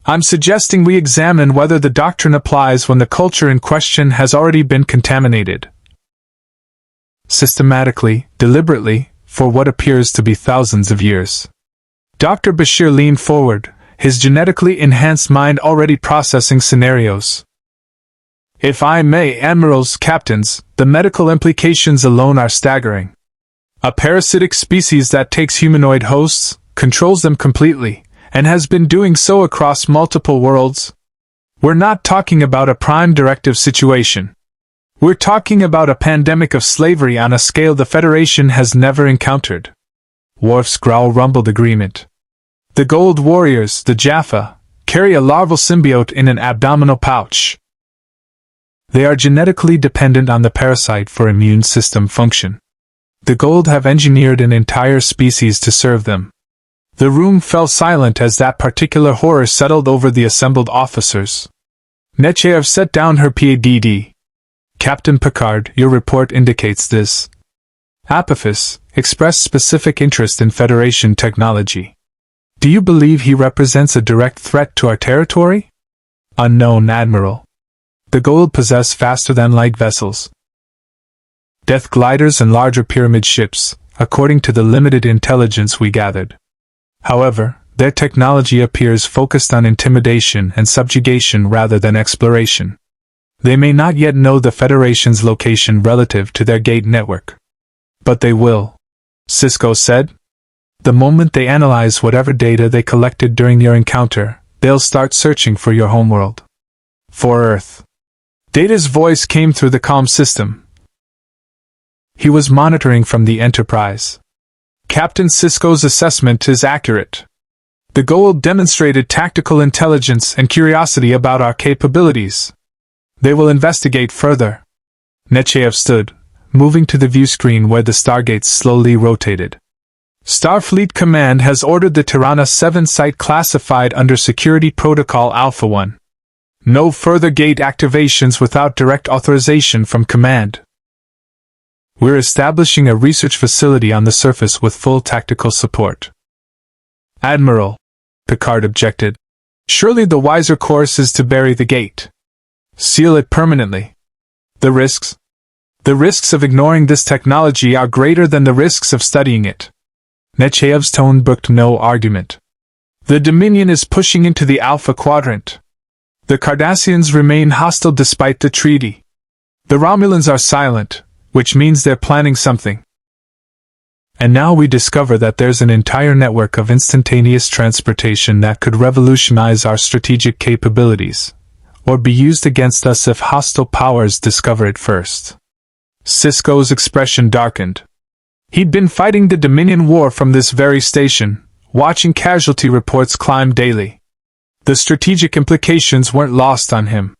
I'm suggesting we examine whether the doctrine applies when the culture in question has already been contaminated. Systematically, deliberately, for what appears to be thousands of years. Dr. Bashir leaned forward, his genetically enhanced mind already processing scenarios. If I may, admirals, captains, the medical implications alone are staggering. A parasitic species that takes humanoid hosts, controls them completely, and has been doing so across multiple worlds. We're not talking about a Prime Directive situation. We're talking about a pandemic of slavery on a scale the Federation has never encountered. Worf's growl rumbled agreement. The Goa'uld warriors, the Jaffa, carry a larval symbiote in an abdominal pouch. They are genetically dependent on the parasite for immune system function. The Goa'uld have engineered an entire species to serve them. The room fell silent as that particular horror settled over the assembled officers. Nechayev set down her PADD. Captain Picard, your report indicates this. Apophis expressed specific interest in Federation technology. Do you believe he represents a direct threat to our territory? Unknown, Admiral. The Goa'uld possess faster-than-light vessels. Death gliders and larger pyramid ships, according to the limited intelligence we gathered. However, their technology appears focused on intimidation and subjugation rather than exploration. They may not yet know the Federation's location relative to their gate network. But they will, Sisko said. The moment they analyze whatever data they collected during your encounter, they'll start searching for your homeworld. For Earth. Data's voice came through the comm system. He was monitoring from the Enterprise. Captain Sisko's assessment is accurate. The Goa'uld demonstrated tactical intelligence and curiosity about our capabilities. They will investigate further. Nechayev stood, moving to the view screen where the Stargates slowly rotated. Starfleet Command has ordered the Tirana 7 site classified under Security Protocol Alpha 1. No further gate activations without direct authorization from Command. We're establishing a research facility on the surface with full tactical support. Admiral, Picard objected. Surely the wiser course is to bury the gate. Seal it permanently. The risks of ignoring this technology are greater than the risks of studying it. Nechayev's tone brooked no argument. The Dominion is pushing into the Alpha Quadrant. The Cardassians remain hostile despite the treaty. The Romulans are silent, which means they're planning something. And now we discover that there's an entire network of instantaneous transportation that could revolutionize our strategic capabilities, or be used against us if hostile powers discover it first. Sisko's expression darkened. He'd been fighting the Dominion War from this very station, watching casualty reports climb daily. The strategic implications weren't lost on him.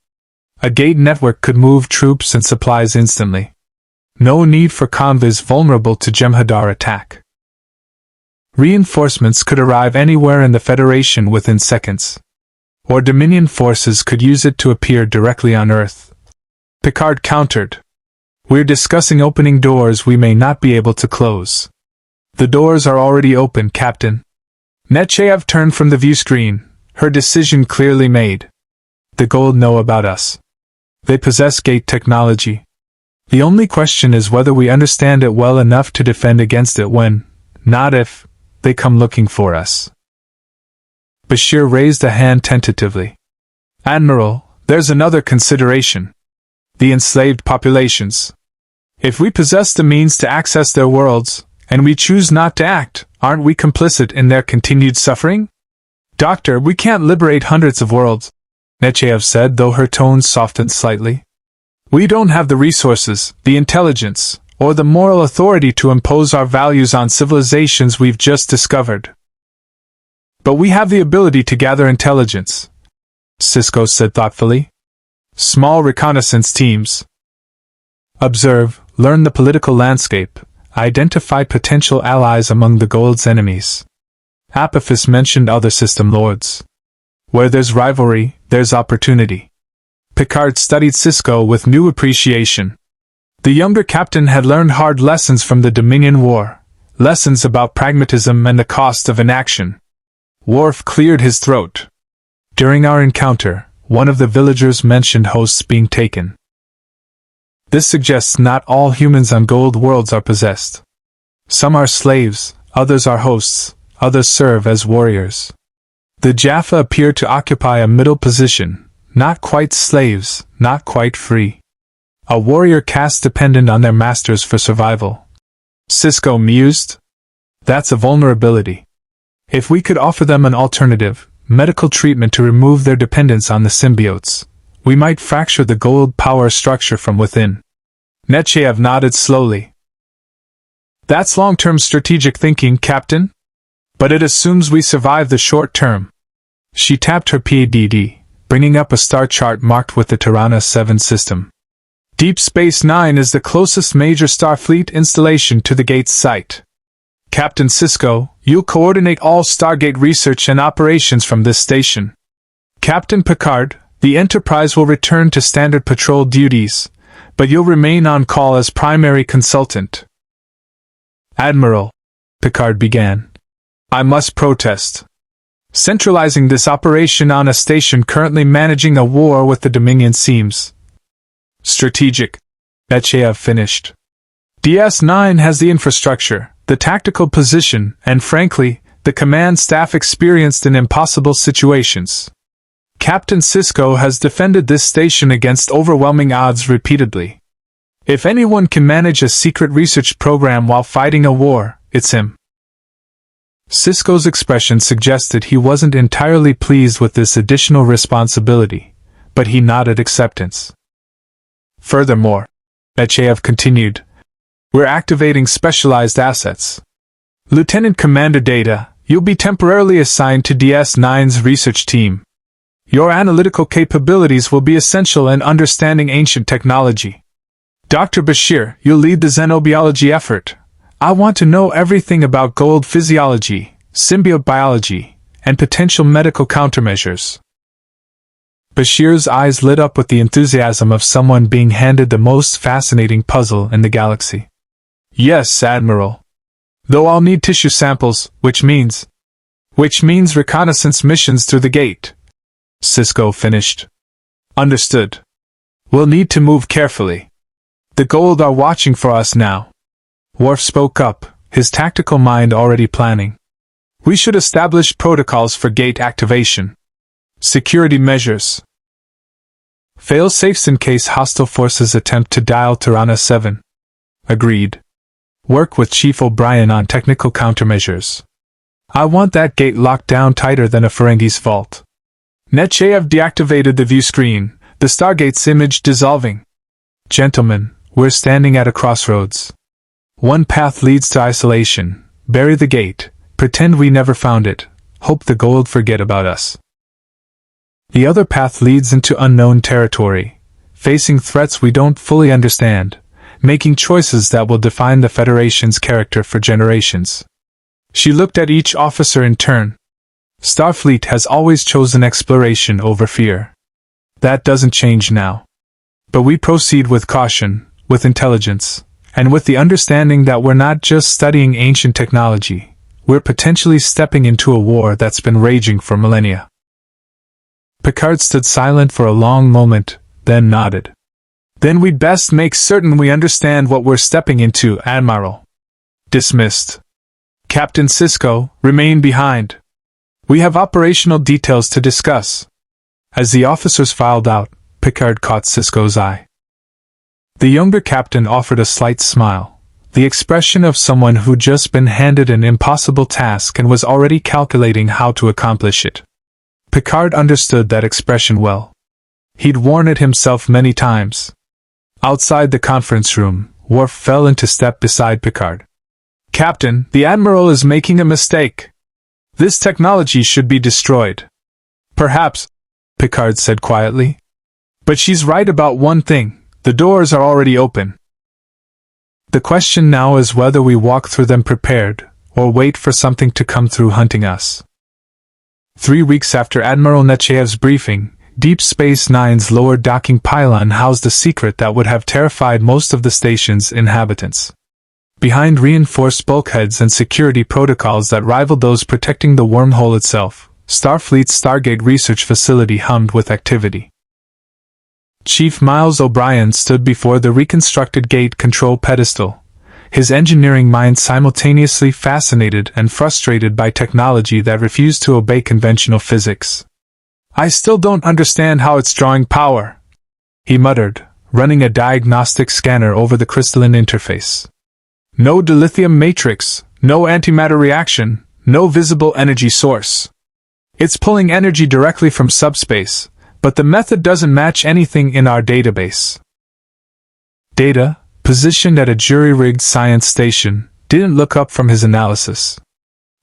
A gate network could move troops and supplies instantly. No need for convoys vulnerable to Jem'Hadar attack. Reinforcements could arrive anywhere in the Federation within seconds. Or Dominion forces could use it to appear directly on Earth. Picard countered. We're discussing opening doors we may not be able to close. The doors are already open, Captain. Nechayev turned from the view screen, her decision clearly made. The Goa'uld know about us. They possess gate technology. The only question is whether we understand it well enough to defend against it when, not if, they come looking for us. Bashir raised a hand tentatively. Admiral, there's another consideration. The enslaved populations. If we possess the means to access their worlds, and we choose not to act, aren't we complicit in their continued suffering? Doctor, we can't liberate hundreds of worlds, Nechayev said, though her tone softened slightly. We don't have the resources, the intelligence, or the moral authority to impose our values on civilizations we've just discovered. But we have the ability to gather intelligence, Sisko said thoughtfully. Small reconnaissance teams. Observe, learn the political landscape, identify potential allies among the Goa'uld's enemies. Apophis mentioned other system lords. Where there's rivalry, there's opportunity. Picard studied Sisko with new appreciation. The younger captain had learned hard lessons from the Dominion War, lessons about pragmatism and the cost of inaction. Worf cleared his throat. During our encounter, one of the villagers mentioned hosts being taken. This suggests not all humans on Goa'uld worlds are possessed. Some are slaves, others are hosts, others serve as warriors. The Jaffa appear to occupy a middle position, not quite slaves, not quite free. A warrior caste dependent on their masters for survival. Sisko mused. That's a vulnerability. If we could offer them an alternative, medical treatment to remove their dependence on the symbiotes, we might fracture the Goa'uld power structure from within. Nechayev nodded slowly. That's long-term strategic thinking, Captain. But it assumes we survive the short term. She tapped her PADD, bringing up a star chart marked with the Tirana 7 system. Deep Space Nine is the closest major Starfleet installation to the Gate's site. Captain Sisko, you'll coordinate all Stargate research and operations from this station. Captain Picard, the Enterprise will return to standard patrol duties, but you'll remain on call as primary consultant. Admiral, Picard began, I must protest. Centralizing this operation on a station currently managing a war with the Dominion seems strategic, Nechayev finished. DS9 has the infrastructure, the tactical position, and frankly, the command staff experienced in impossible situations. Captain Sisko has defended this station against overwhelming odds repeatedly. If anyone can manage a secret research program while fighting a war, it's him. Sisko's expression suggested he wasn't entirely pleased with this additional responsibility, but he nodded acceptance. Furthermore, Nechayev continued, we're activating specialized assets. Lieutenant Commander Data, you'll be temporarily assigned to DS9's research team. Your analytical capabilities will be essential in understanding ancient technology. Dr. Bashir, you'll lead the xenobiology effort. I want to know everything about Goa'uld physiology, symbiote biology, and potential medical countermeasures. Bashir's eyes lit up with the enthusiasm of someone being handed the most fascinating puzzle in the galaxy. Yes, Admiral. Though I'll need tissue samples, which means reconnaissance missions through the gate. Sisko finished. Understood. We'll need to move carefully. The Goa'uld are watching for us now. Worf spoke up, his tactical mind already planning. We should establish protocols for gate activation. Security measures. Fail-safes in case hostile forces attempt to dial Tirana 7. Agreed. Work with Chief O'Brien on technical countermeasures. I want that gate locked down tighter than a Ferengi's vault. Nechayev deactivated the view screen, the Stargate's image dissolving. Gentlemen, we're standing at a crossroads. One path leads to isolation. Bury the gate, pretend we never found it, hope the Goa'uld forget about us. The other path leads into unknown territory, facing threats we don't fully understand, making choices that will define the Federation's character for generations. She looked at each officer in turn. Starfleet has always chosen exploration over fear. That doesn't change now. But we proceed with caution, with intelligence, and with the understanding that we're not just studying ancient technology, we're potentially stepping into a war that's been raging for millennia. Picard stood silent for a long moment, then nodded. Then we'd best make certain we understand what we're stepping into, Admiral. Dismissed. Captain Sisko, remain behind. We have operational details to discuss. As the officers filed out, Picard caught Sisko's eye. The younger captain offered a slight smile, the expression of someone who'd just been handed an impossible task and was already calculating how to accomplish it. Picard understood that expression well. He'd worn it himself many times. Outside the conference room, Worf fell into step beside Picard. Captain, the Admiral is making a mistake. This technology should be destroyed. Perhaps, Picard said quietly. But she's right about one thing, the doors are already open. The question now is whether we walk through them prepared, or wait for something to come through hunting us. 3 weeks after Admiral Nechayev's briefing, Deep Space Nine's lower docking pylon housed a secret that would have terrified most of the station's inhabitants. Behind reinforced bulkheads and security protocols that rivaled those protecting the wormhole itself, Starfleet's Stargate research facility hummed with activity. Chief Miles O'Brien stood before the reconstructed gate control pedestal, his engineering mind simultaneously fascinated and frustrated by technology that refused to obey conventional physics. "I still don't understand how it's drawing power," he muttered, running a diagnostic scanner over the crystalline interface. "No dilithium matrix, no antimatter reaction, no visible energy source. It's pulling energy directly from subspace, but the method doesn't match anything in our database." Data, positioned at a jury-rigged science station, didn't look up from his analysis.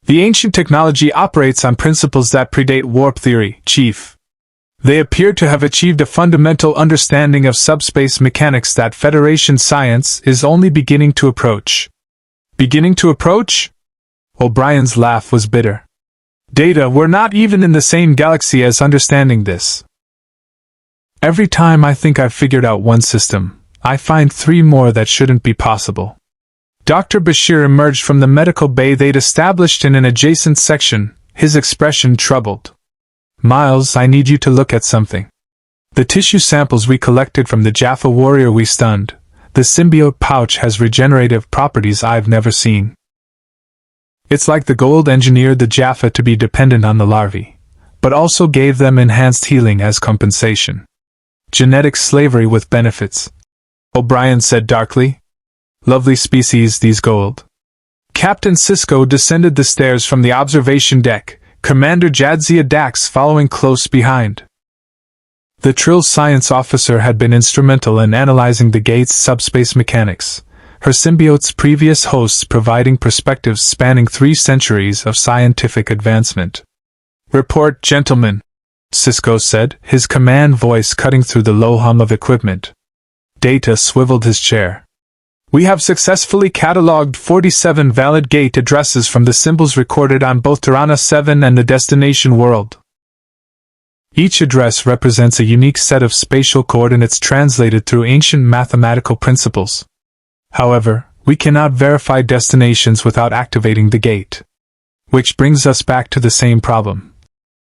"The ancient technology operates on principles that predate warp theory, Chief. They appear to have achieved a fundamental understanding of subspace mechanics that Federation science is only beginning to approach." "Beginning to approach?" O'Brien's laugh was bitter. "Data, we're not even in the same galaxy as understanding this. Every time I think I've figured out one system, I find 3 more that shouldn't be possible." Dr. Bashir emerged from the medical bay they'd established in an adjacent section, his expression troubled. "Miles, I need you to look at something. The tissue samples we collected from the Jaffa warrior we stunned, the symbiote pouch has regenerative properties I've never seen. It's like the Goa'uld engineered the Jaffa to be dependent on the larvae, but also gave them enhanced healing as compensation. Genetic slavery with benefits," O'Brien said darkly. "Lovely species, these Goa'uld." Captain Sisko descended the stairs from the observation deck, Commander Jadzia Dax following close behind. The Trill science officer had been instrumental in analyzing the gate's subspace mechanics, her symbiote's previous hosts providing perspectives spanning 3 centuries of scientific advancement. "Report, gentlemen," Sisko said, his command voice cutting through the low hum of equipment. Data swiveled his chair. "We have successfully catalogued 47 valid gate addresses from the symbols recorded on both Tirana 7 and the destination world. Each address represents a unique set of spatial coordinates translated through ancient mathematical principles. However, we cannot verify destinations without activating the gate. Which brings us back to the same problem,"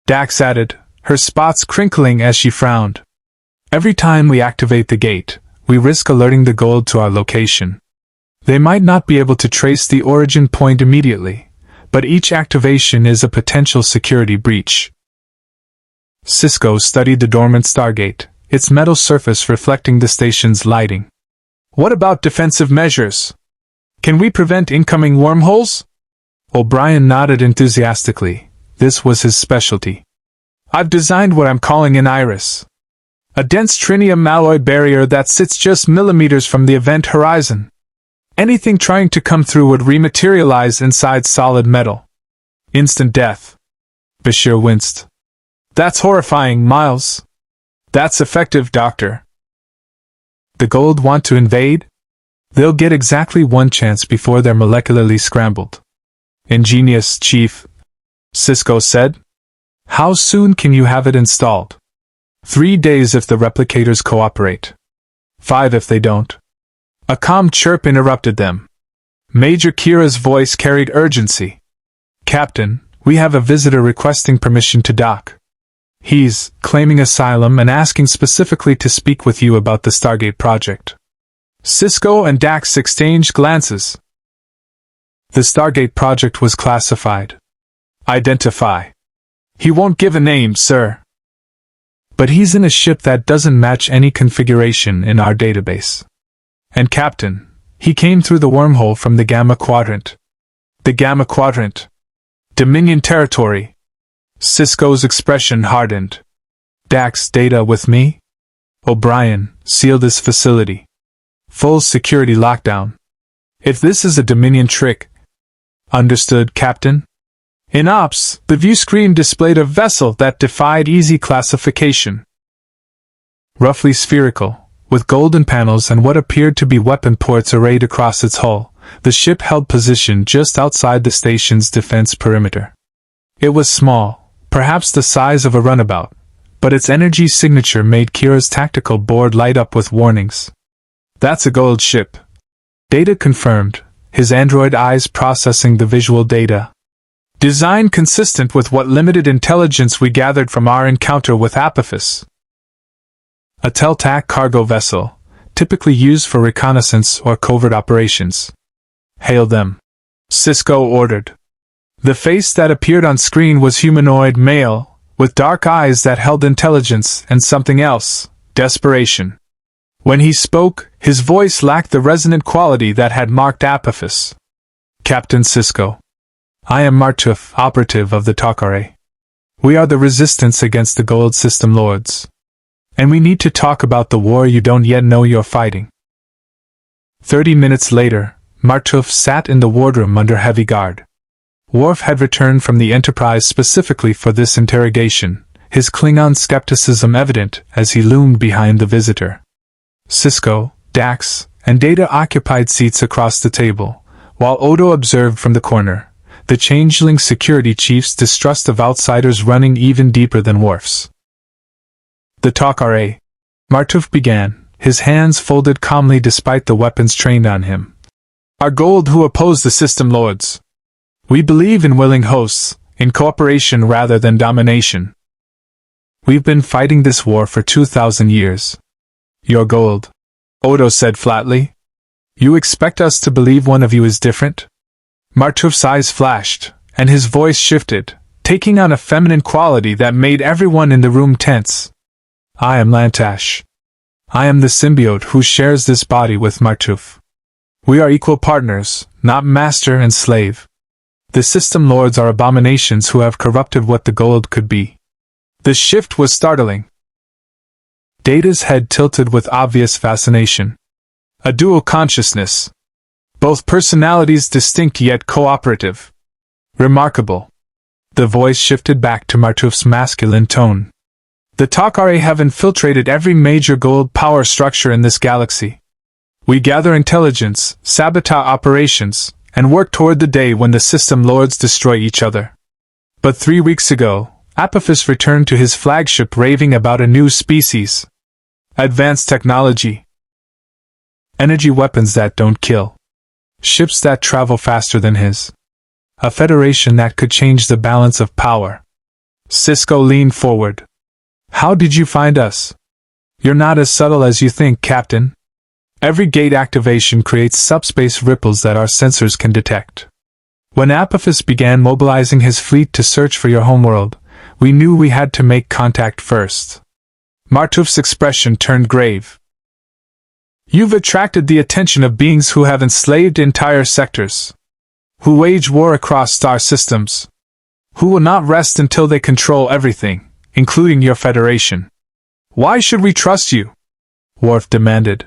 Dax added, her spots crinkling as she frowned. "Every time we activate the gate, we risk alerting the Goa'uld to our location. They might not be able to trace the origin point immediately, but each activation is a potential security breach." Sisko studied the dormant Stargate, its metal surface reflecting the station's lighting. "What about defensive measures? Can we prevent incoming wormholes?" O'Brien nodded enthusiastically. This was his specialty. "I've designed what I'm calling an iris. A dense trinium alloy barrier that sits just millimeters from the event horizon. Anything trying to come through would rematerialize inside solid metal. Instant death." Bashir winced. "That's horrifying, Miles." "That's effective, Doctor." "The Goa'uld want to invade? They'll get exactly one chance before they're molecularly scrambled." "Ingenious, Chief," Sisko said. "How soon can you have it installed?" 3 days if the replicators cooperate. 5 if they don't." A calm chirp interrupted them. Major Kira's voice carried urgency. "Captain, we have a visitor requesting permission to dock. He's claiming asylum and asking specifically to speak with you about the Stargate project." Sisko and Dax exchanged glances. The Stargate project was classified. "Identify." "He won't give a name, sir." "But he's in a ship that doesn't match any configuration in our database. And Captain, he came through the wormhole from the Gamma Quadrant." "The Gamma Quadrant? Dominion territory." Sisko's expression hardened. "Dax, data with me?" "O'Brien, seal this facility. Full security lockdown. If this is a Dominion trick..." "Understood, Captain." In ops, the view screen displayed a vessel that defied easy classification. Roughly spherical, with golden panels and what appeared to be weapon ports arrayed across its hull. The ship held position just outside the station's defense perimeter. It was small, perhaps the size of a runabout, but its energy signature made Kira's tactical board light up with warnings. "That's a Goa'uld ship," Data confirmed, his android eyes processing the visual data. "Design consistent with what limited intelligence we gathered from our encounter with Apophis." A Teltac cargo vessel, typically used for reconnaissance or covert operations. "Hail them," Sisko ordered. The face that appeared on screen was humanoid male, with dark eyes that held intelligence and something else, desperation. When he spoke, his voice lacked the resonant quality that had marked Apophis. "Captain Sisko. I am Martuf, operative of the Takare. We are the resistance against the Goa'uld System Lords. And we need to talk about the war you don't yet know you're fighting." 30 minutes later, Martuf sat in the wardroom under heavy guard. Worf had returned from the Enterprise specifically for this interrogation, his Klingon skepticism evident as he loomed behind the visitor. Sisko, Dax, and Data occupied seats across the table, while Odo observed from the corner, the changeling security chief's distrust of outsiders running even deeper than Worf's. "The Takare," Martuf began, his hands folded calmly despite the weapons trained on him, "are Goa'uld who oppose the System Lords. We believe in willing hosts, in cooperation rather than domination. We've been fighting this war for 2,000 years. You're Goa'uld," Odo said flatly. "You expect us to believe one of you is different?" Martuf's eyes flashed, and his voice shifted, taking on a feminine quality that made everyone in the room tense. "I am Lantash. I am the symbiote who shares this body with Martuf. We are equal partners, not master and slave. The System Lords are abominations who have corrupted what the Goa'uld could be." The shift was startling. Data's head tilted with obvious fascination. A dual consciousness. Both personalities distinct yet cooperative. Remarkable. The voice shifted back to Martuf's masculine tone. "The Takare have infiltrated every major Goa'uld power structure in this galaxy. We gather intelligence, sabotage operations, and work toward the day when the System Lords destroy each other. But 3 weeks ago, Apophis returned to his flagship raving about a new species. Advanced technology. Energy weapons that don't kill. Ships that travel faster than his. A federation that could change the balance of power." Sisko leaned forward. "How did you find us? You're not as subtle as you think, Captain. Every gate activation creates subspace ripples that our sensors can detect. When Apophis began mobilizing his fleet to search for your homeworld, we knew we had to make contact first." Martuf's expression turned grave. "You've attracted the attention of beings who have enslaved entire sectors, who wage war across star systems, who will not rest until they control everything, including your Federation. Why should we trust you?" Worf demanded.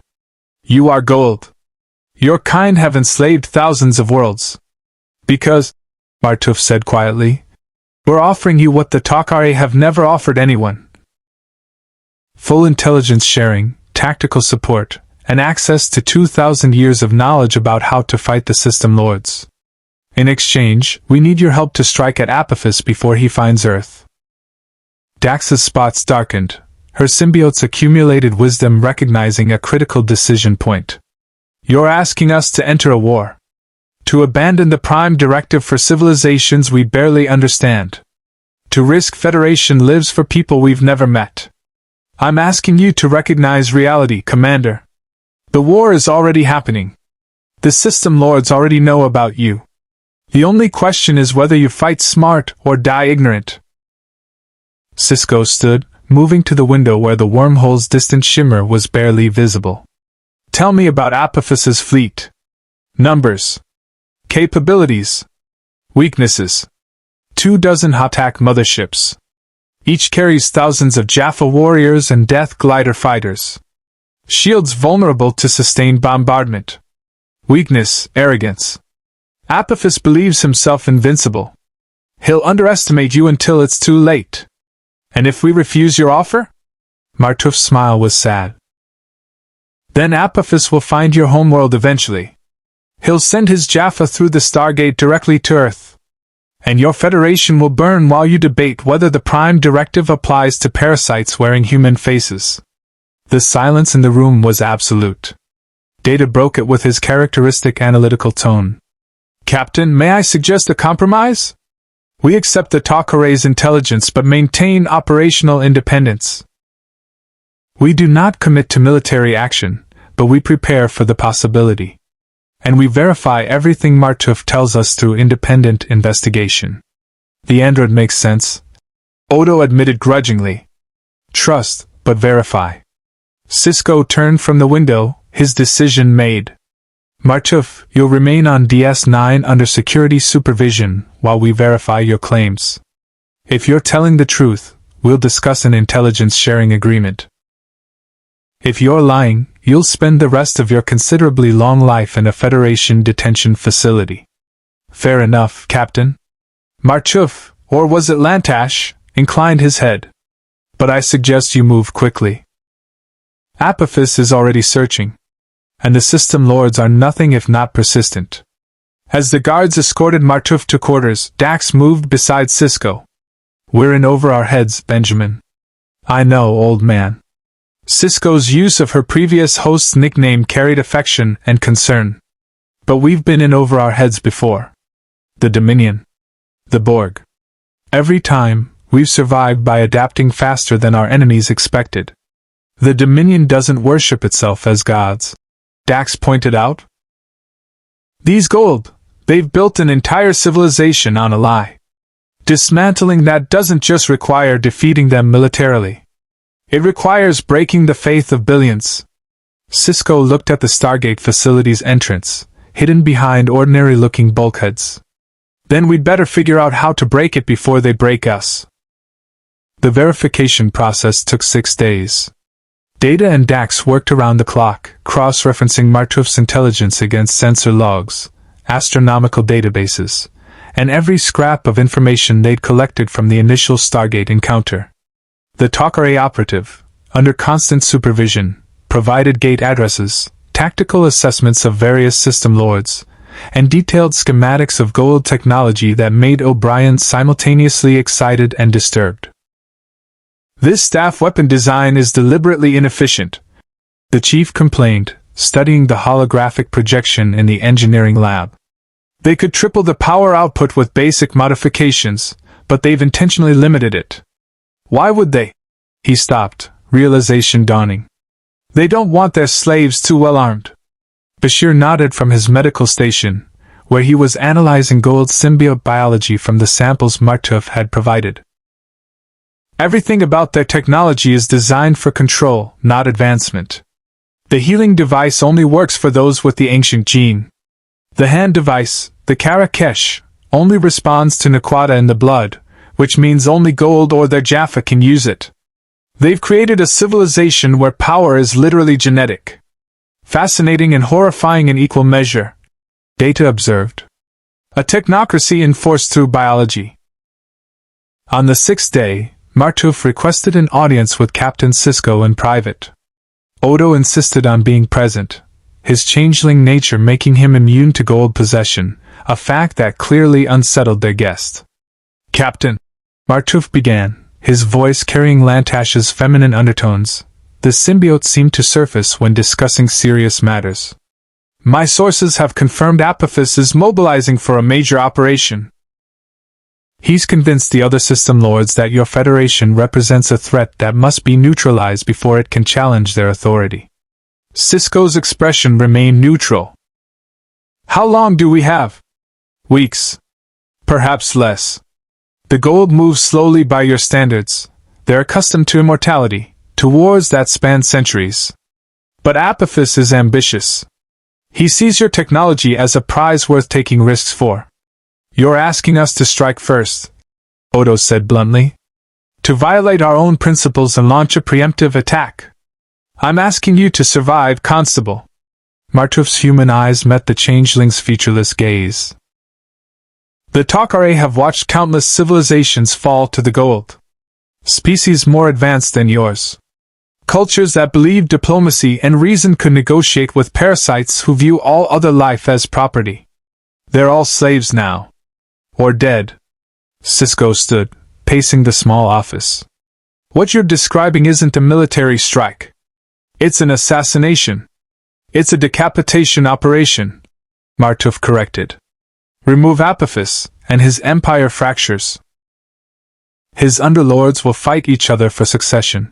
"You are Goa'uld. Your kind have enslaved thousands of worlds. Because," Martuf said quietly, "we're offering you what the Takare have never offered anyone. Full intelligence sharing, tactical support, and access to 2,000 years of knowledge about how to fight the System Lords. In exchange, we need your help to strike at Apophis before he finds Earth." Dax's spots darkened, her symbiote's accumulated wisdom recognizing a critical decision point. "You're asking us to enter a war. To abandon the Prime Directive for civilizations we barely understand. To risk Federation lives for people we've never met. I'm asking you to recognize reality, Commander. The war is already happening. The System Lords already know about you. The only question is whether you fight smart or die ignorant." Sisko stood, moving to the window where the wormhole's distant shimmer was barely visible. "Tell me about Apophis's fleet. Numbers. Capabilities. Weaknesses. 24 Hatak motherships. Each carries thousands of Jaffa warriors and Death Glider fighters. Shields vulnerable to sustained bombardment. Weakness, arrogance. Apophis believes himself invincible. He'll underestimate you until it's too late. And if we refuse your offer?" Martuf's smile was sad. Then Apophis will find your homeworld eventually. He'll send his Jaffa through the Stargate directly to Earth. And your Federation will burn while you debate whether the Prime Directive applies to parasites wearing human faces. The silence in the room was absolute. Data broke it with his characteristic analytical tone. Captain, may I suggest a compromise? We accept the Tok'rae's intelligence but maintain operational independence. We do not commit to military action, but we prepare for the possibility. And we verify everything Martuf tells us through independent investigation. The android makes sense, Odo admitted grudgingly. Trust, but verify. Sisko turned from the window, his decision made. Martuf, you'll remain on DS9 under security supervision while we verify your claims. If you're telling the truth, we'll discuss an intelligence sharing agreement. If you're lying, you'll spend the rest of your considerably long life in a Federation detention facility. Fair enough, Captain. Martuf, or was it Lantash, inclined his head. But I suggest you move quickly. Apophis is already searching. And the System Lords are nothing if not persistent. As the guards escorted Martuf to quarters, Dax moved beside Sisko. We're in over our heads, Benjamin. I know, old man. Sisko's use of her previous host's nickname carried affection and concern. But we've been in over our heads before. The Dominion. The Borg. Every time, we've survived by adapting faster than our enemies expected. The Dominion doesn't worship itself as gods, Dax pointed out. These Goa'uld, they've built an entire civilization on a lie. Dismantling that doesn't just require defeating them militarily. It requires breaking the faith of billions. Sisko looked at the Stargate facility's entrance, hidden behind ordinary-looking bulkheads. Then we'd better figure out how to break it before they break us. The verification process took 6 days. Data and Dax worked around the clock, cross-referencing Martuf's intelligence against sensor logs, astronomical databases, and every scrap of information they'd collected from the initial Stargate encounter. The Tok'rae operative, under constant supervision, provided gate addresses, tactical assessments of various system lords, and detailed schematics of Goa'uld technology that made O'Brien simultaneously excited and disturbed. This staff weapon design is deliberately inefficient, the chief complained, studying the holographic projection in the engineering lab. They could triple the power output with basic modifications, but they've intentionally limited it. Why would they? He stopped, realization dawning. They don't want their slaves too well armed. Bashir nodded from his medical station, where he was analyzing Goa'uld symbiote biology from the samples Martuf had provided. Everything about their technology is designed for control, not advancement. The healing device only works for those with the ancient gene. The hand device, the Karakesh, only responds to Naquata in the blood, which means only Goa'uld or their Jaffa can use it. They've created a civilization where power is literally genetic. Fascinating and horrifying in equal measure, Data observed. A technocracy enforced through biology. On the 6th day, Martuf requested an audience with Captain Sisko in private. Odo insisted on being present, his changeling nature making him immune to Goa'uld possession, a fact that clearly unsettled their guest. Captain, Martuf began, his voice carrying Lantash's feminine undertones. The symbiote seemed to surface when discussing serious matters. My sources have confirmed Apophis is mobilizing for a major operation. He's convinced the other system lords that your Federation represents a threat that must be neutralized before it can challenge their authority. Sisko's expression remained neutral. How long do we have? Weeks. Perhaps less. The Goa'uld move slowly by your standards. They're accustomed to immortality, to wars that span centuries. But Apophis is ambitious. He sees your technology as a prize worth taking risks for. You're asking us to strike first, Odo said bluntly. To violate our own principles and launch a preemptive attack. I'm asking you to survive, Constable. Martuf's human eyes met the changeling's featureless gaze. The Tok'rae have watched countless civilizations fall to the Goa'uld. Species more advanced than yours. Cultures that believe diplomacy and reason could negotiate with parasites who view all other life as property. They're all slaves now. Or dead. Sisko stood, pacing the small office. What you're describing isn't a military strike. It's an assassination. It's a decapitation operation, Martouf corrected. Remove Apophis, and his empire fractures. His underlords will fight each other for succession.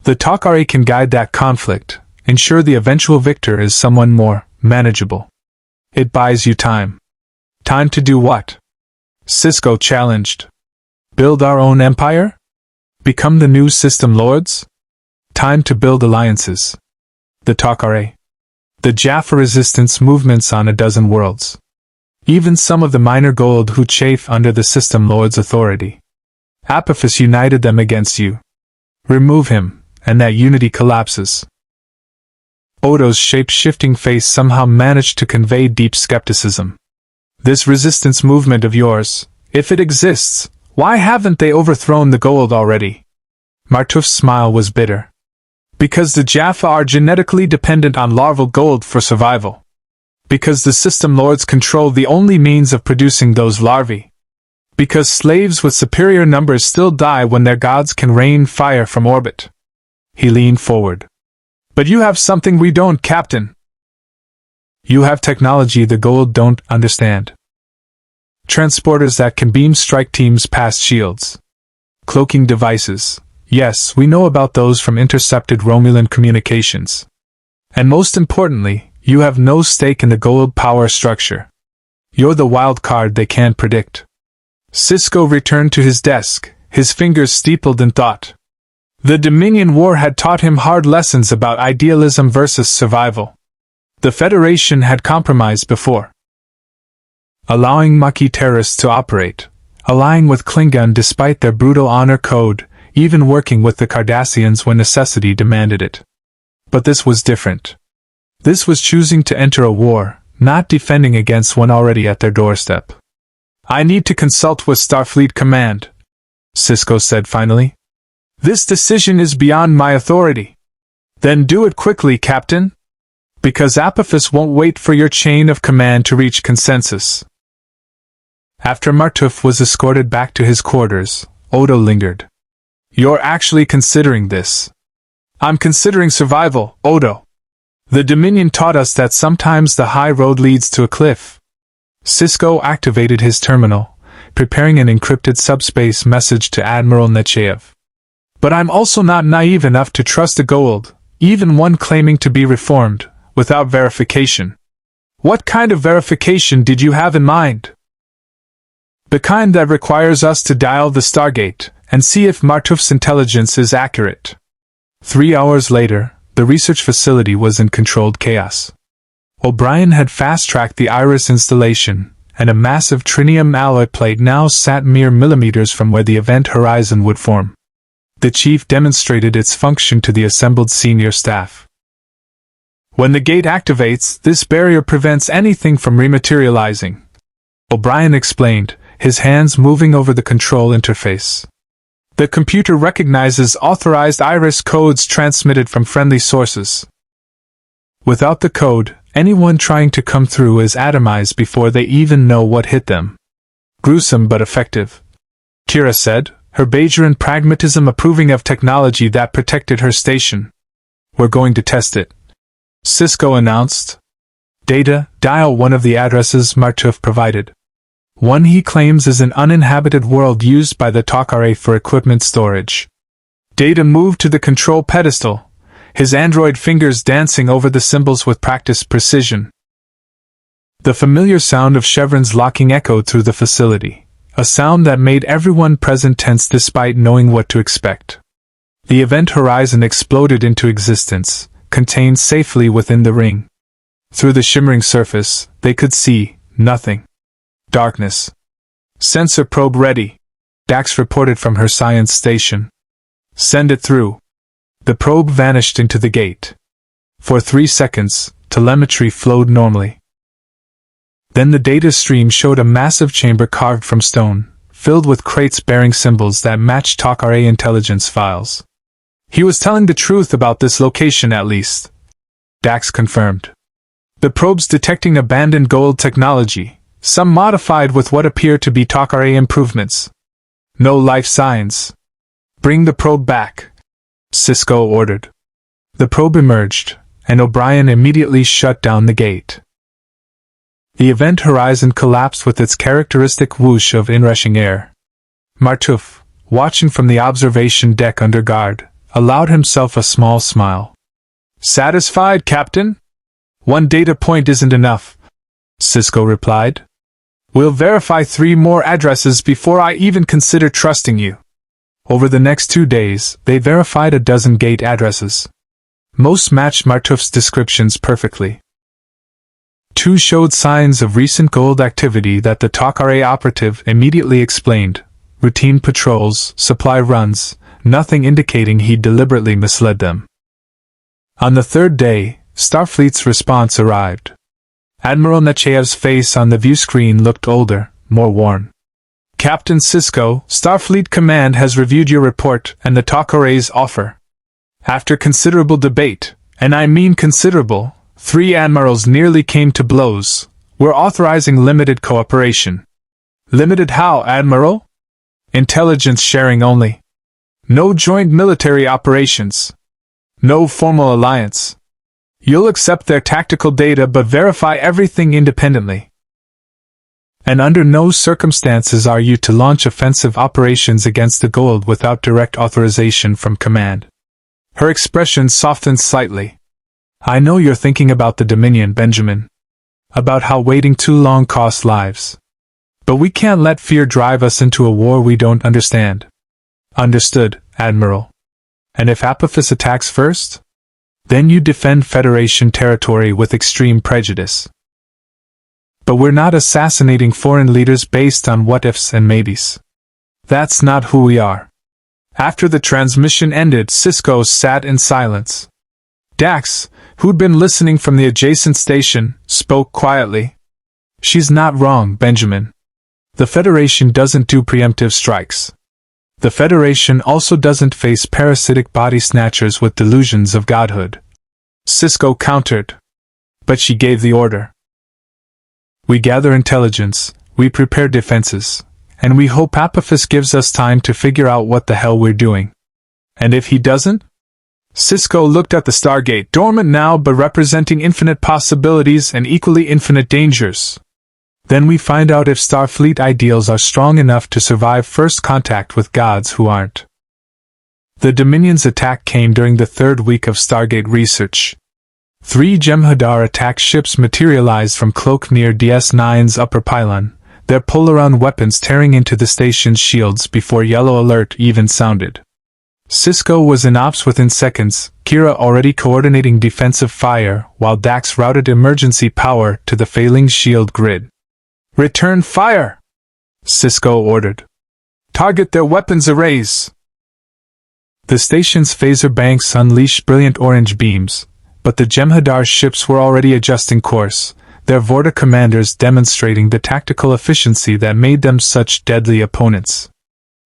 The Takare can guide that conflict, ensure the eventual victor is someone more manageable. It buys you time. Time to do what? Sisko challenged. Build our own empire? Become the new System Lords? Time to build alliances. The Takare. The Jaffa resistance movements on a dozen worlds. Even some of the minor Goa'uld who chafe under the System Lord's authority. Apophis united them against you. Remove him, and that unity collapses. Odo's shape-shifting face somehow managed to convey deep skepticism. This resistance movement of yours, if it exists, why haven't they overthrown the Goa'uld already? Martouf's smile was bitter. Because the Jaffa are genetically dependent on larval Goa'uld for survival. Because the System Lords control the only means of producing those larvae. Because slaves with superior numbers still die when their gods can rain fire from orbit. He leaned forward. But you have something we don't, Captain. You have technology the Goa'uld don't understand. Transporters that can beam strike teams past shields. Cloaking devices. Yes, we know about those from intercepted Romulan communications. And most importantly, you have no stake in the Goa'uld power structure. You're the wild card they can't predict. Sisko returned to his desk, his fingers steepled in thought. The Dominion War had taught him hard lessons about idealism versus survival. The Federation had compromised before. Allowing Maquis terrorists to operate, allying with Klingon despite their brutal honor code, even working with the Cardassians when necessity demanded it. But this was different. This was choosing to enter a war, not defending against one already at their doorstep. I need to consult with Starfleet Command, Sisko said finally. This decision is beyond my authority. Then do it quickly, Captain. Because Apophis won't wait for your chain of command to reach consensus. After Martouf was escorted back to his quarters, Odo lingered. You're actually considering this. I'm considering survival, Odo. The Dominion taught us that sometimes the high road leads to a cliff. Sisko activated his terminal, preparing an encrypted subspace message to Admiral Nechayev. But I'm also not naive enough to trust a Goa'uld, even one claiming to be reformed, without verification. What kind of verification did you have in mind? The kind that requires us to dial the Stargate, and see if Martouf's intelligence is accurate. 3 hours later, the research facility was in controlled chaos. O'Brien had fast-tracked the Iris installation, and a massive trinium alloy plate now sat mere millimeters from where the event horizon would form. The chief demonstrated its function to the assembled senior staff. When the gate activates, this barrier prevents anything from rematerializing, O'Brien explained, his hands moving over the control interface. The computer recognizes authorized Iris codes transmitted from friendly sources. Without the code, anyone trying to come through is atomized before they even know what hit them. Gruesome but effective, Kira said, her Bajoran pragmatism approving of technology that protected her station. We're going to test it, Sisko announced. Data, dial one of the addresses Martouf provided. One he claims is an uninhabited world used by the Takare for equipment storage. Data moved to the control pedestal, his android fingers dancing over the symbols with practiced precision. The familiar sound of chevrons locking echoed through the facility, a sound that made everyone present tense despite knowing what to expect. The event horizon exploded into existence, contained safely within the ring. Through the shimmering surface, they could see nothing. Darkness. Sensor probe ready, Dax reported from her science station. Send it through. The probe vanished into the gate. For 3 seconds, telemetry flowed normally. Then the data stream showed a massive chamber carved from stone, filled with crates bearing symbols that matched Takare intelligence files. He was telling the truth about this location at least, Dax confirmed. The probe's detecting abandoned Goa'uld technology, some modified with what appear to be Takare improvements. No life signs. Bring the probe back, Sisko ordered. The probe emerged, and O'Brien immediately shut down the gate. The event horizon collapsed with its characteristic whoosh of inrushing air. Martouf, watching from the observation deck under guard, allowed himself a small smile. Satisfied, Captain? One data point isn't enough, Sisko replied. We'll verify 3 more addresses before I even consider trusting you. Over the next 2 days, they verified a dozen gate addresses. Most matched Martouf's descriptions perfectly. 2 showed signs of recent Goa'uld activity that the Takare operative immediately explained. Routine patrols, supply runs, nothing indicating he deliberately misled them. On the 3rd day, Starfleet's response arrived. Admiral Nechayev's face on the view screen looked older, more worn. Captain Sisko, Starfleet Command has reviewed your report and the Takare's offer. After considerable debate, and I mean considerable, 3 admirals nearly came to blows. We're authorizing limited cooperation. Limited how, Admiral? Intelligence sharing only. No joint military operations. No formal alliance. You'll accept their tactical data but verify everything independently. And under no circumstances are you to launch offensive operations against the Goa'uld without direct authorization from command. Her expression softened slightly. I know you're thinking about the Dominion, Benjamin. About how waiting too long costs lives. But we can't let fear drive us into a war we don't understand. Understood, Admiral. And if Apophis attacks first? Then you defend Federation territory with extreme prejudice. But we're not assassinating foreign leaders based on what-ifs and maybes. That's not who we are. After the transmission ended, Sisko sat in silence. Dax, who'd been listening from the adjacent station, spoke quietly. She's not wrong, Benjamin. The Federation doesn't do preemptive strikes. The Federation also doesn't face parasitic body snatchers with delusions of godhood. Sisko countered. But she gave the order. We gather intelligence, we prepare defenses, and we hope Apophis gives us time to figure out what the hell we're doing. And if he doesn't? Sisko looked at the Stargate, dormant now but representing infinite possibilities and equally infinite dangers. Then we find out if Starfleet ideals are strong enough to survive first contact with gods who aren't. The Dominion's attack came during the 3rd week of Stargate research. 3 Jem'Hadar attack ships materialized from cloak near DS9's upper pylon, their Polaron weapons tearing into the station's shields before yellow alert even sounded. Sisko was in ops within seconds, Kira already coordinating defensive fire while Dax routed emergency power to the failing shield grid. Return fire! Sisko ordered. Target their weapons arrays! The station's phaser banks unleashed brilliant orange beams, but the Jem'Hadar ships were already adjusting course, their Vorta commanders demonstrating the tactical efficiency that made them such deadly opponents.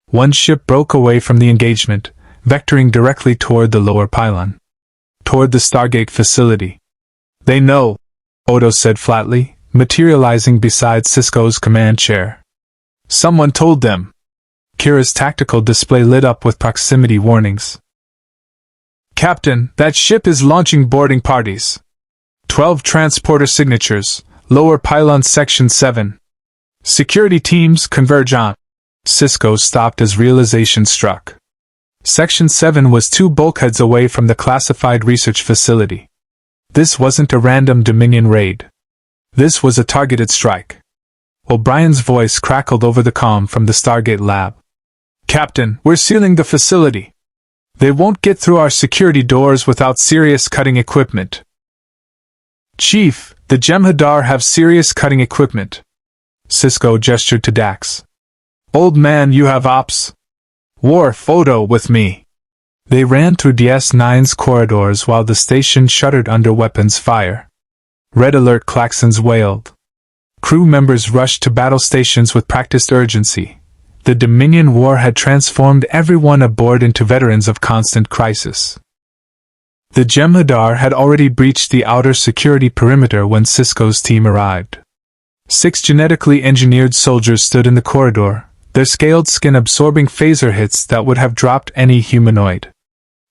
One ship broke away from the engagement, vectoring directly toward the lower pylon. Toward the Stargate facility. They know, Odo said flatly, materializing beside Sisko's command chair. Someone told them. Kira's tactical display lit up with proximity warnings. Captain, that ship is launching boarding parties. 12 transporter signatures, lower pylon section 7. Security teams converge on. Sisko stopped as realization struck. Section 7 was 2 bulkheads away from the classified research facility. This wasn't a random Dominion raid. This was a targeted strike. O'Brien's voice crackled over the comm from the Stargate lab. Captain, we're sealing the facility. They won't get through our security doors without serious cutting equipment. Chief, the Jem'Hadar have serious cutting equipment. Sisko gestured to Dax. Old man, you have ops. Worf, Odo, with me. They ran through DS9's corridors while the station shuddered under weapons fire. Red alert klaxons wailed. Crew members rushed to battle stations with practiced urgency, the Dominion War had transformed everyone aboard into veterans of constant crisis. The Jem'Hadar had already breached the outer security perimeter when Sisko's team arrived. 6 genetically engineered soldiers stood in the corridor, their scaled skin absorbing phaser hits that would have dropped any humanoid.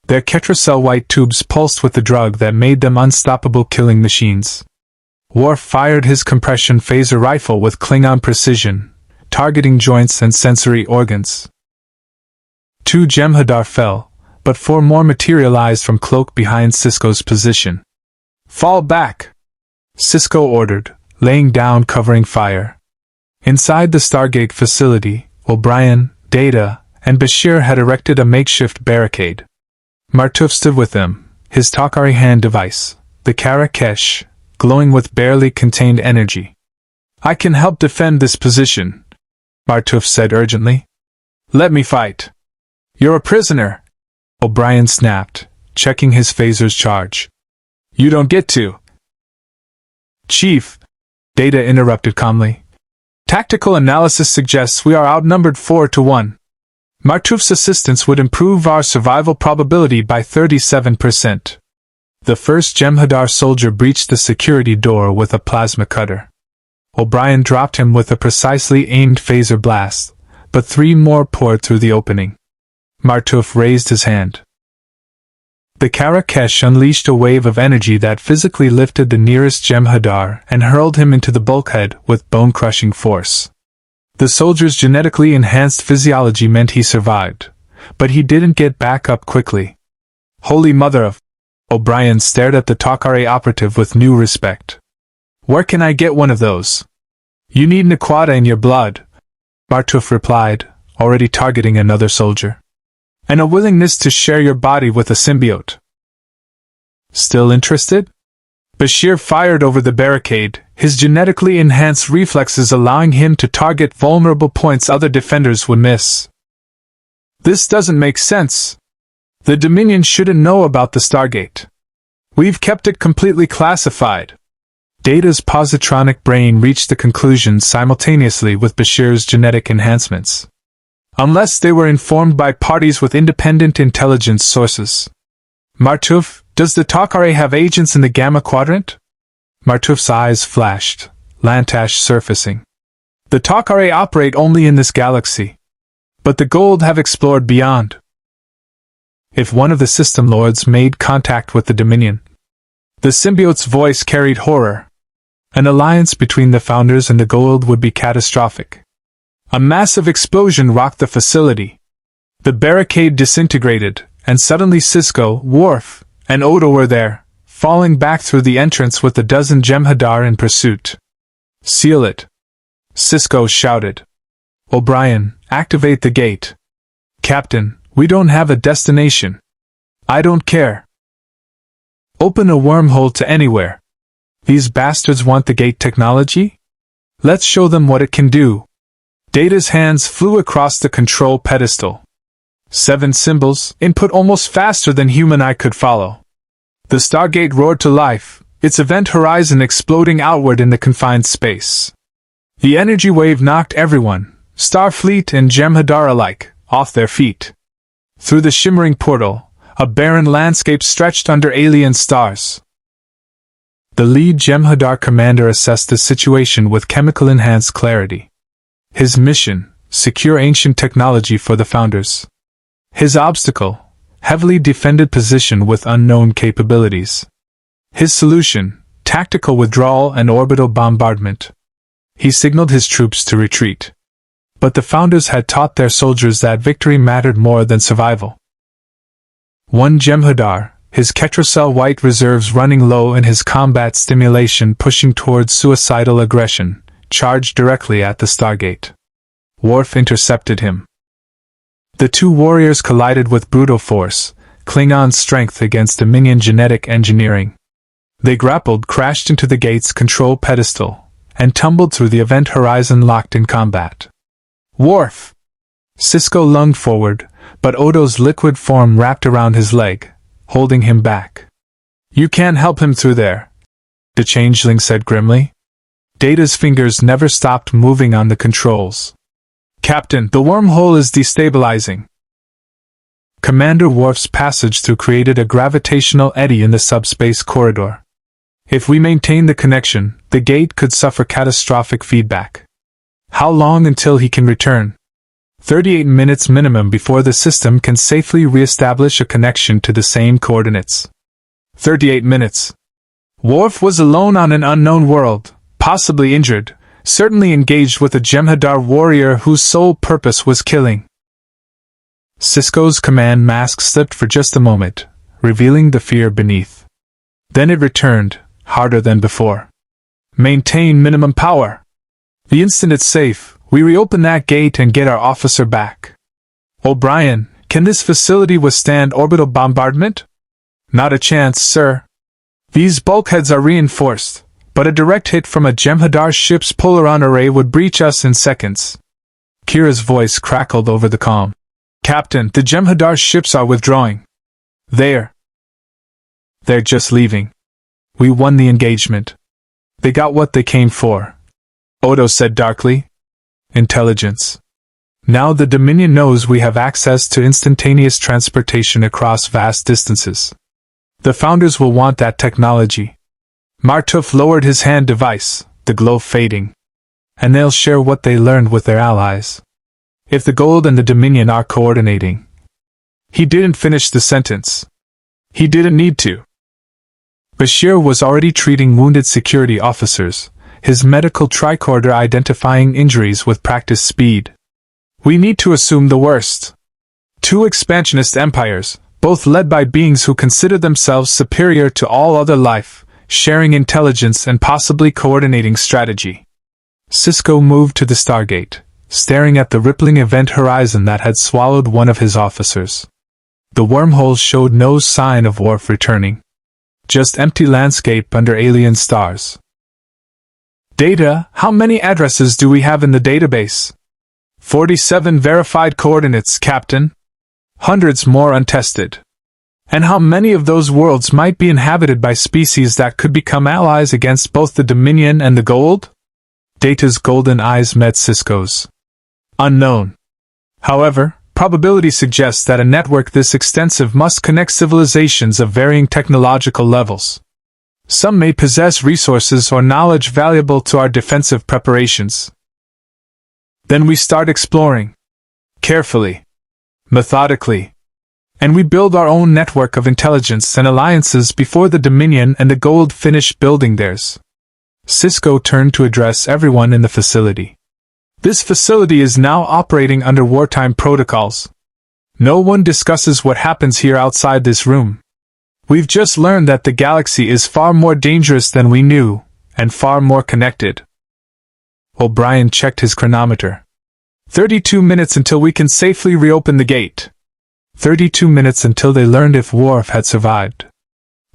Their Ketracell white tubes pulsed with the drug that made them unstoppable killing machines. Worf fired his compression phaser rifle with Klingon precision, targeting joints and sensory organs. 2 Jem'Hadar fell, but 4 more materialized from cloak behind Sisko's position. "Fall back!" Sisko ordered, laying down covering fire. Inside the Stargate facility, O'Brien, Data, and Bashir had erected a makeshift barricade. Martouf stood with them, his Takari hand device, the Karakesh, glowing with barely contained energy. "I can help defend this position," Martouf said urgently. "Let me fight." "You're a prisoner," O'Brien snapped, checking his phaser's charge. "You don't get to." "Chief," Data interrupted calmly. "Tactical analysis suggests we are outnumbered 4-1. Martouf's assistance would improve our survival probability by 37%. The first Jem'Hadar soldier breached the security door with a plasma cutter. O'Brien dropped him with a precisely aimed phaser blast, but 3 more poured through the opening. Martouf raised his hand. The Karakesh unleashed a wave of energy that physically lifted the nearest Jem'Hadar and hurled him into the bulkhead with bone-crushing force. The soldier's genetically enhanced physiology meant he survived, but he didn't get back up quickly. "Holy mother of..." O'Brien stared at the Takare operative with new respect. "Where can I get one of those?" "You need Naquata in your blood," Martouf replied, already targeting another soldier. "And a willingness to share your body with a symbiote." "Still interested?" Bashir fired over the barricade, his genetically enhanced reflexes allowing him to target vulnerable points other defenders would miss. "This doesn't make sense. The Dominion shouldn't know about the Stargate. We've kept it completely classified." Data's positronic brain reached the conclusion simultaneously with Bashir's genetic enhancements. "Unless they were informed by parties with independent intelligence sources." "Martouf, does the Takare have agents in the Gamma Quadrant?" Martouf's eyes flashed, Lantash surfacing. "The Takare operate only in this galaxy. But the Goa'uld have explored beyond." "If one of the System Lords made contact with the Dominion..." The symbiote's voice carried horror. "An alliance between the Founders and the Goa'uld would be catastrophic." A massive explosion rocked the facility. The barricade disintegrated, and suddenly Sisko, Worf, and Odo were there, falling back through the entrance with a dozen Jem'Hadar in pursuit. "Seal it," Sisko shouted. "O'Brien, activate the gate." "Captain, we don't have a destination." "I don't care. Open a wormhole to anywhere. These bastards want the gate technology? Let's show them what it can do." Data's hands flew across the control pedestal. 7 symbols, input almost faster than human eye could follow. The Stargate roared to life, its event horizon exploding outward in the confined space. The energy wave knocked everyone, Starfleet and Jem'Hadar alike, off their feet. Through the shimmering portal, a barren landscape stretched under alien stars. The lead Jem'Hadar commander assessed the situation with chemical-enhanced clarity. His mission, secure ancient technology for the Founders. His obstacle, heavily defended position with unknown capabilities. His solution, tactical withdrawal and orbital bombardment. He signaled his troops to retreat. But the Founders had taught their soldiers that victory mattered more than survival. One Jem'Hadar, his Ketracell white reserves running low and his combat stimulation pushing towards suicidal aggression, charged directly at the Stargate. Worf intercepted him. The 2 warriors collided with brutal force, Klingon strength against Dominion genetic engineering. They grappled, crashed into the gate's control pedestal, and tumbled through the event horizon locked in combat. "Worf!" Sisko lunged forward, but Odo's liquid form wrapped around his leg, holding him back. "You can't help him through there," the changeling said grimly. Data's fingers never stopped moving on the controls. Captain, the wormhole is destabilizing. Commander Worf's passage through created a gravitational eddy in the subspace corridor. If we maintain the connection, the gate could suffer catastrophic feedback. How long until he can return? 38 minutes minimum before the system can safely re-establish a connection to the same coordinates. 38 minutes. Worf was alone on an unknown world, possibly injured, certainly engaged with a Jem'Hadar warrior whose sole purpose was killing. Sisko's command mask slipped for just a moment, revealing the fear beneath. Then it returned, harder than before. Maintain minimum power. The instant it's safe, we reopen that gate and get our officer back. O'Brien, can this facility withstand orbital bombardment? Not a chance, sir. These bulkheads are reinforced, but a direct hit from a Jem'Hadar ship's Polaron array would breach us in seconds. Kira's voice crackled over the comm. Captain, the Jem'Hadar ships are withdrawing. They're just leaving. We won the engagement. They got what they came for. Odo said darkly. Intelligence. Now the Dominion knows we have access to instantaneous transportation across vast distances. The Founders will want that technology. Martuf lowered his hand device, the glow fading. And they'll share what they learned with their allies. If the Goa'uld and the Dominion are coordinating. He didn't finish the sentence. He didn't need to. Bashir was already treating wounded security officers, his medical tricorder identifying injuries with practiced speed. We need to assume the worst. Two expansionist empires, both led by beings who consider themselves superior to all other life, sharing intelligence and possibly coordinating strategy. Sisko moved to the Stargate, staring at the rippling event horizon that had swallowed one of his officers. The wormhole showed no sign of Worf returning. Just empty landscape under alien stars. Data, how many addresses do we have in the database? 47 verified coordinates, Captain. Hundreds more untested. And how many of those worlds might be inhabited by species that could become allies against both the Dominion and the Goa'uld? Data's golden eyes met Sisko's. Unknown. However, probability suggests that a network this extensive must connect civilizations of varying technological levels. Some may possess resources or knowledge valuable to our defensive preparations. Then we start exploring. Carefully. Methodically. And we build our own network of intelligence and alliances before the Dominion and the Goa'uld finish building theirs. Sisko turned to address everyone in the facility. This facility is now operating under wartime protocols. No one discusses what happens here outside this room. We've just learned that the galaxy is far more dangerous than we knew, and far more connected. O'Brien checked his chronometer. 32 minutes until we can safely reopen the gate. 32 minutes until they learned if Worf had survived.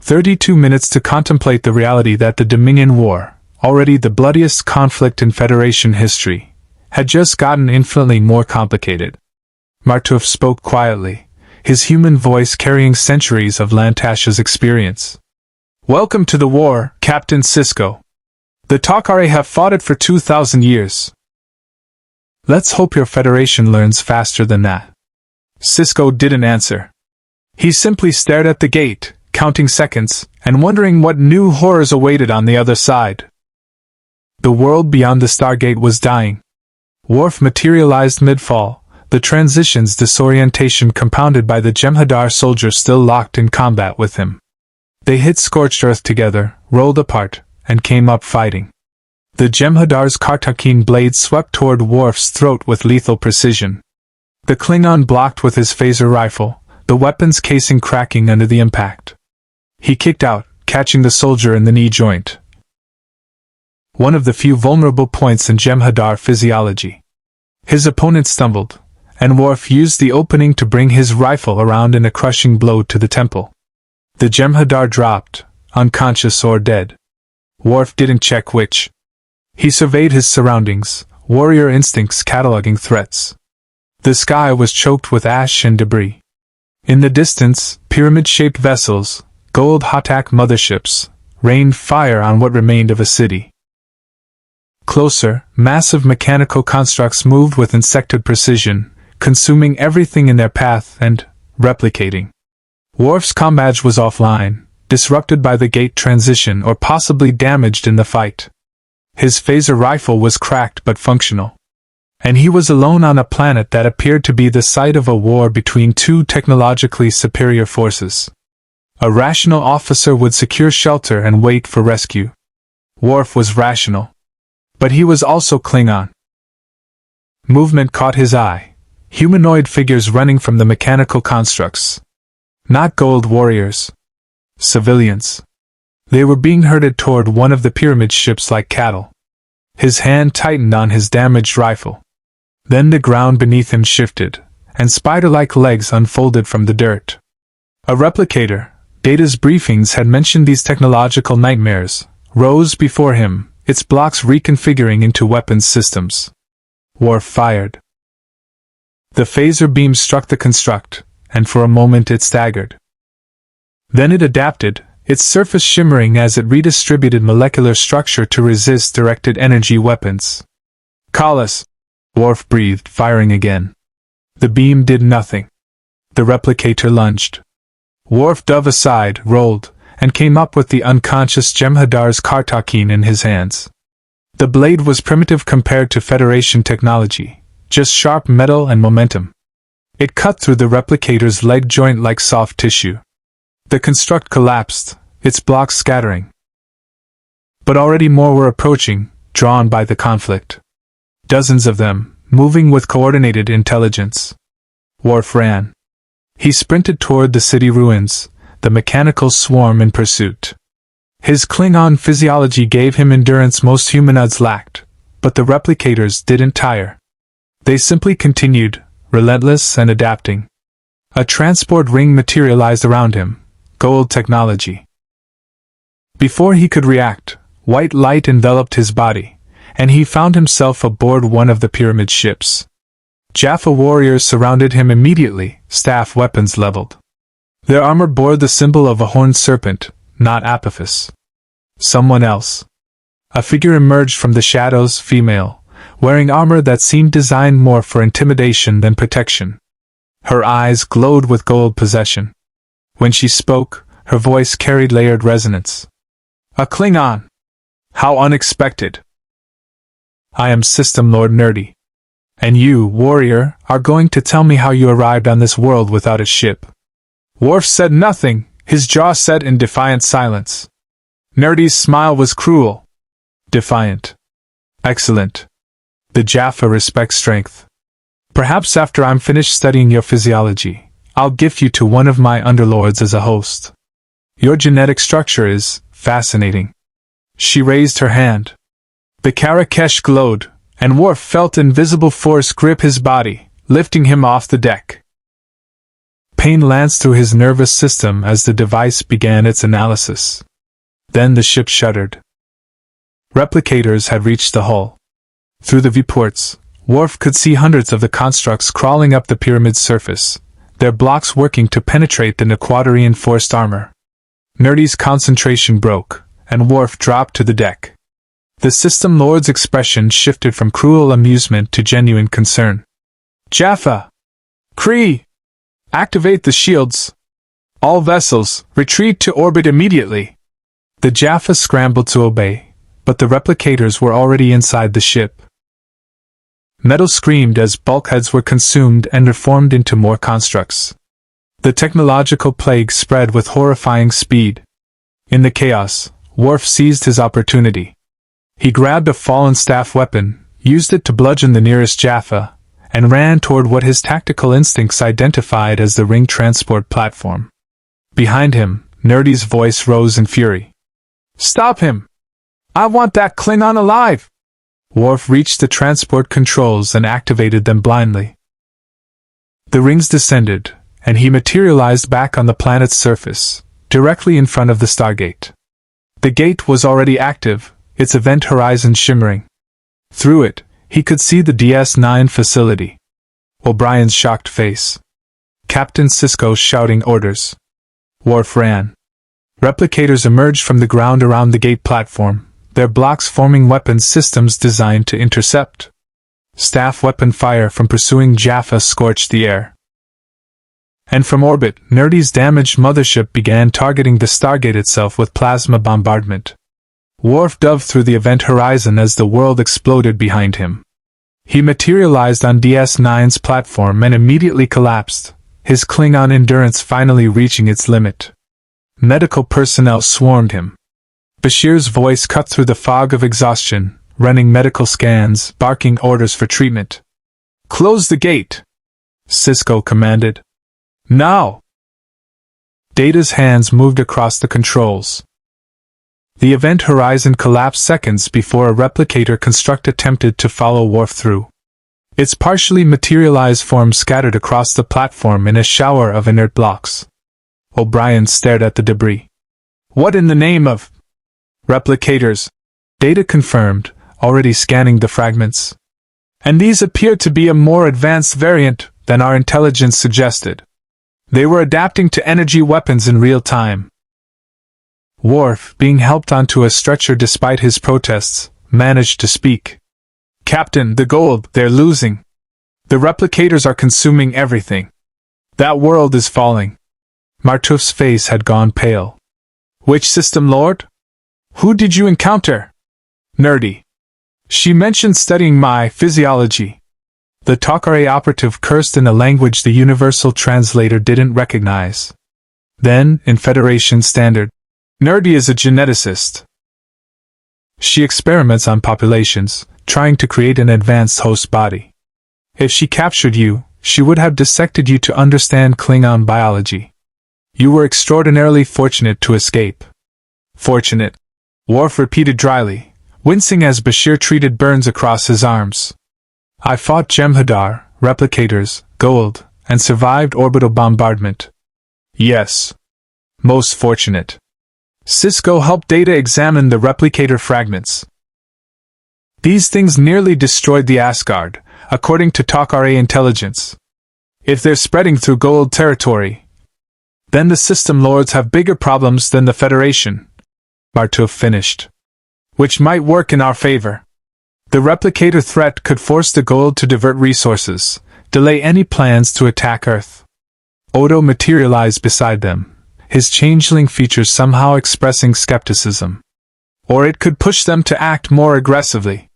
32 minutes to contemplate the reality that the Dominion War, already the bloodiest conflict in Federation history, had just gotten infinitely more complicated. Martuf spoke quietly, his human voice carrying centuries of Lantash's experience. Welcome to the war, Captain Sisko. The Takare have fought it for 2,000 years. Let's hope your Federation learns faster than that. Sisko didn't answer. He simply stared at the gate, counting seconds, and wondering what new horrors awaited on the other side. The world beyond the Stargate was dying. Worf materialized mid-fall, the transition's disorientation compounded by the Jem'Hadar soldiers still locked in combat with him. They hit scorched earth together, rolled apart, and came up fighting. The Jem'Hadar's Kartakin blade swept toward Worf's throat with lethal precision. The Klingon blocked with his phaser rifle, the weapon's casing cracking under the impact. He kicked out, catching the soldier in the knee joint. One of the few vulnerable points in Jem'Hadar physiology. His opponent stumbled, and Worf used the opening to bring his rifle around in a crushing blow to the temple. The Jem'Hadar dropped, unconscious or dead. Worf didn't check which. He surveyed his surroundings, warrior instincts cataloging threats. The sky was choked with ash and debris. In the distance, pyramid-shaped vessels, Goa'uld Hatak motherships, rained fire on what remained of a city. Closer, massive mechanical constructs moved with insectoid precision, consuming everything in their path and replicating. Worf's comm badge was offline, disrupted by the gate transition or possibly damaged in the fight. His phaser rifle was cracked but functional. And he was alone on a planet that appeared to be the site of a war between two technologically superior forces. A rational officer would secure shelter and wait for rescue. Worf was rational. But he was also Klingon. Movement caught his eye. Humanoid figures running from the mechanical constructs. Not Goa'uld warriors. Civilians. They were being herded toward one of the pyramid ships like cattle. His hand tightened on his damaged rifle. Then the ground beneath him shifted, and spider-like legs unfolded from the dirt. A replicator, Data's briefings had mentioned these technological nightmares, rose before him, its blocks reconfiguring into weapons systems. Worf fired. The phaser beam struck the construct, and for a moment it staggered. Then it adapted, its surface shimmering as it redistributed molecular structure to resist directed energy weapons. "Call us," Worf breathed, firing again. The beam did nothing. The replicator lunged. Worf dove aside, rolled, and came up with the unconscious Jem'Hadar's Kartakin in his hands. The blade was primitive compared to Federation technology, just sharp metal and momentum. It cut through the replicator's leg joint like soft tissue. The construct collapsed, its blocks scattering. But already more were approaching, drawn by the conflict. Dozens of them, moving with coordinated intelligence. Worf ran. He sprinted toward the city ruins, the mechanical swarm in pursuit. His Klingon physiology gave him endurance most humanoids lacked, but the replicators didn't tire. They simply continued, relentless and adapting. A transport ring materialized around him, Goa'uld technology. Before he could react, white light enveloped his body, and he found himself aboard one of the pyramid ships. Jaffa warriors surrounded him immediately, staff weapons leveled. Their armor bore the symbol of a horned serpent, not Apophis. Someone else. A figure emerged from the shadows, female, wearing armor that seemed designed more for intimidation than protection. Her eyes glowed with Goa'uld possession. When she spoke, her voice carried layered resonance. "A Klingon! How unexpected! I am System Lord Nerdy. And you, warrior, are going to tell me how you arrived on this world without a ship." Worf said nothing, his jaw set in defiant silence. Nerdy's smile was cruel. Defiant. Excellent. The Jaffa respect strength. Perhaps after I'm finished studying your physiology, I'll gift you to one of my underlords as a host. Your genetic structure is fascinating. She raised her hand. The Karakesh glowed, and Worf felt invisible force grip his body, lifting him off the deck. Pain lanced through his nervous system as the device began its analysis. Then the ship shuddered. Replicators had reached the hull. Through the viewports, Worf could see hundreds of the constructs crawling up the pyramid's surface, their blocks working to penetrate the Nequadorian-forced armor. Nerdy's concentration broke, and Worf dropped to the deck. The System Lord's expression shifted from cruel amusement to genuine concern. "Jaffa! Kree! Activate the shields! All vessels, retreat to orbit immediately!" The Jaffa scrambled to obey, but the replicators were already inside the ship. Metal screamed as bulkheads were consumed and reformed into more constructs. The technological plague spread with horrifying speed. In the chaos, Worf seized his opportunity. He grabbed a fallen staff weapon, used it to bludgeon the nearest Jaffa, and ran toward what his tactical instincts identified as the ring transport platform. Behind him, Nerdy's voice rose in fury. "Stop him! I want that Klingon alive!" Worf reached the transport controls and activated them blindly. The rings descended, and he materialized back on the planet's surface, directly in front of the Stargate. The gate was already active, its event horizon shimmering. Through it, he could see the DS-9 facility. O'Brien's shocked face. Captain Sisko shouting orders. Worf ran. Replicators emerged from the ground around the gate platform, their blocks forming weapon systems designed to intercept. Staff weapon fire from pursuing Jaffa scorched the air. And from orbit, Nerdy's damaged mothership began targeting the Stargate itself with plasma bombardment. Worf dove through the event horizon as the world exploded behind him. He materialized on DS9's platform and immediately collapsed, his Klingon endurance finally reaching its limit. Medical personnel swarmed him. Bashir's voice cut through the fog of exhaustion, running medical scans, barking orders for treatment. "Close the gate!" Sisko commanded. "Now!" Data's hands moved across the controls. The event horizon collapsed seconds before a replicator construct attempted to follow Worf through. Its partially materialized form scattered across the platform in a shower of inert blocks. O'Brien stared at the debris. "What in the name of—" "Replicators," Data confirmed, already scanning the fragments. "And these appear to be a more advanced variant than our intelligence suggested. They were adapting to energy weapons in real time." Worf, being helped onto a stretcher despite his protests, managed to speak. "Captain, the Goa'uld, they're losing. The replicators are consuming everything. That world is falling." Martouf's face had gone pale. "Which system lord? Who did you encounter?" "Nerdy. She mentioned studying my physiology." The Takare operative cursed in a language the universal translator didn't recognize. Then, in Federation standard, "Nerdy is a geneticist. She experiments on populations, trying to create an advanced host body. If she captured you, she would have dissected you to understand Klingon biology. You were extraordinarily fortunate to escape." "Fortunate," Worf repeated dryly, wincing as Bashir treated burns across his arms. "I fought Jem'Hadar, replicators, Goa'uld, and survived orbital bombardment." "Yes. Most fortunate." Sisko helped Data examine the replicator fragments. "These things nearly destroyed the Asgard, according to Takare intelligence. If they're spreading through Goa'uld territory, then the System Lords have bigger problems than the Federation," Martouf finished. "Which might work in our favor. The replicator threat could force the Goa'uld to divert resources, delay any plans to attack Earth." Odo materialized beside them, his changeling features somehow expressing skepticism. "Or it could push them to act more aggressively.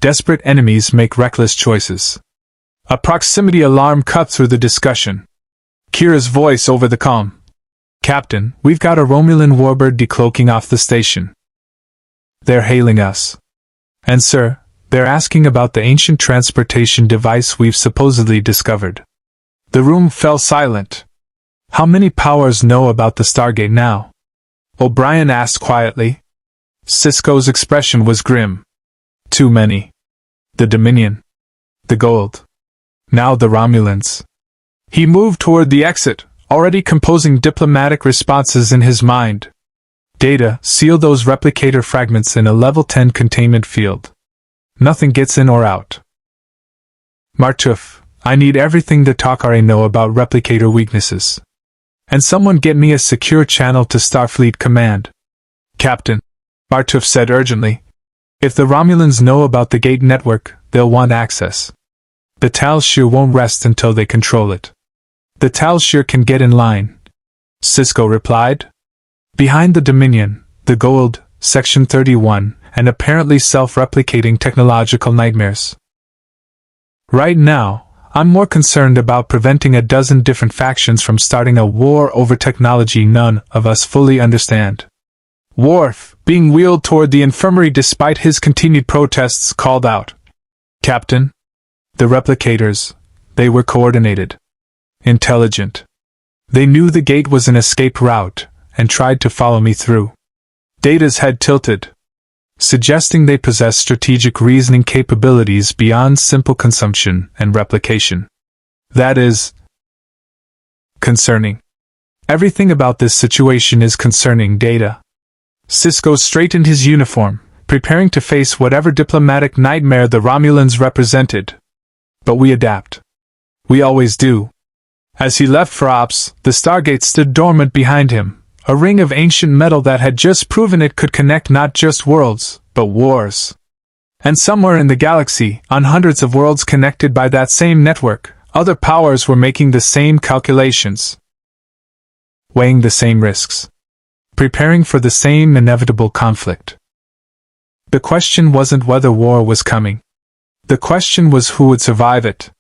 Desperate enemies make reckless choices." A proximity alarm cut through the discussion. Kira's voice over the comm. "Captain, we've got a Romulan warbird decloaking off the station. They're hailing us. And sir, they're asking about the ancient transportation device we've supposedly discovered." The room fell silent. "How many powers know about the Stargate now?" O'Brien asked quietly. Sisko's expression was grim. "Too many. The Dominion. The Goa'uld. Now the Romulans." He moved toward the exit, already composing diplomatic responses in his mind. "Data, seal those replicator fragments in a level 10 containment field. Nothing gets in or out." "Martouf, I need everything the Takare know about replicator weaknesses. And someone get me a secure channel to Starfleet Command." "Captain," Martouf said urgently, "if the Romulans know about the Gate network, they'll want access. The Tal Shiar won't rest until they control it." "The Tal Shiar can get in line," Sisko replied. "Behind the Dominion, the Goa'uld, Section 31, and apparently self-replicating technological nightmares. Right now, I'm more concerned about preventing a dozen different factions from starting a war over technology none of us fully understand." Worf, being wheeled toward the infirmary despite his continued protests, called out, "Captain, the replicators, they were coordinated. Intelligent. They knew the gate was an escape route, and tried to follow me through." Data's head tilted, suggesting they possess strategic reasoning capabilities beyond simple consumption and replication. "That is concerning. Everything about this situation is concerning, Data." Sisko straightened his uniform, preparing to face whatever diplomatic nightmare the Romulans represented. "But we adapt. We always do." As he left for Ops, the Stargate stood dormant behind him, a ring of ancient metal that had just proven it could connect not just worlds, but wars. And somewhere in the galaxy, on hundreds of worlds connected by that same network, other powers were making the same calculations, weighing the same risks, preparing for the same inevitable conflict. The question wasn't whether war was coming. The question was who would survive it.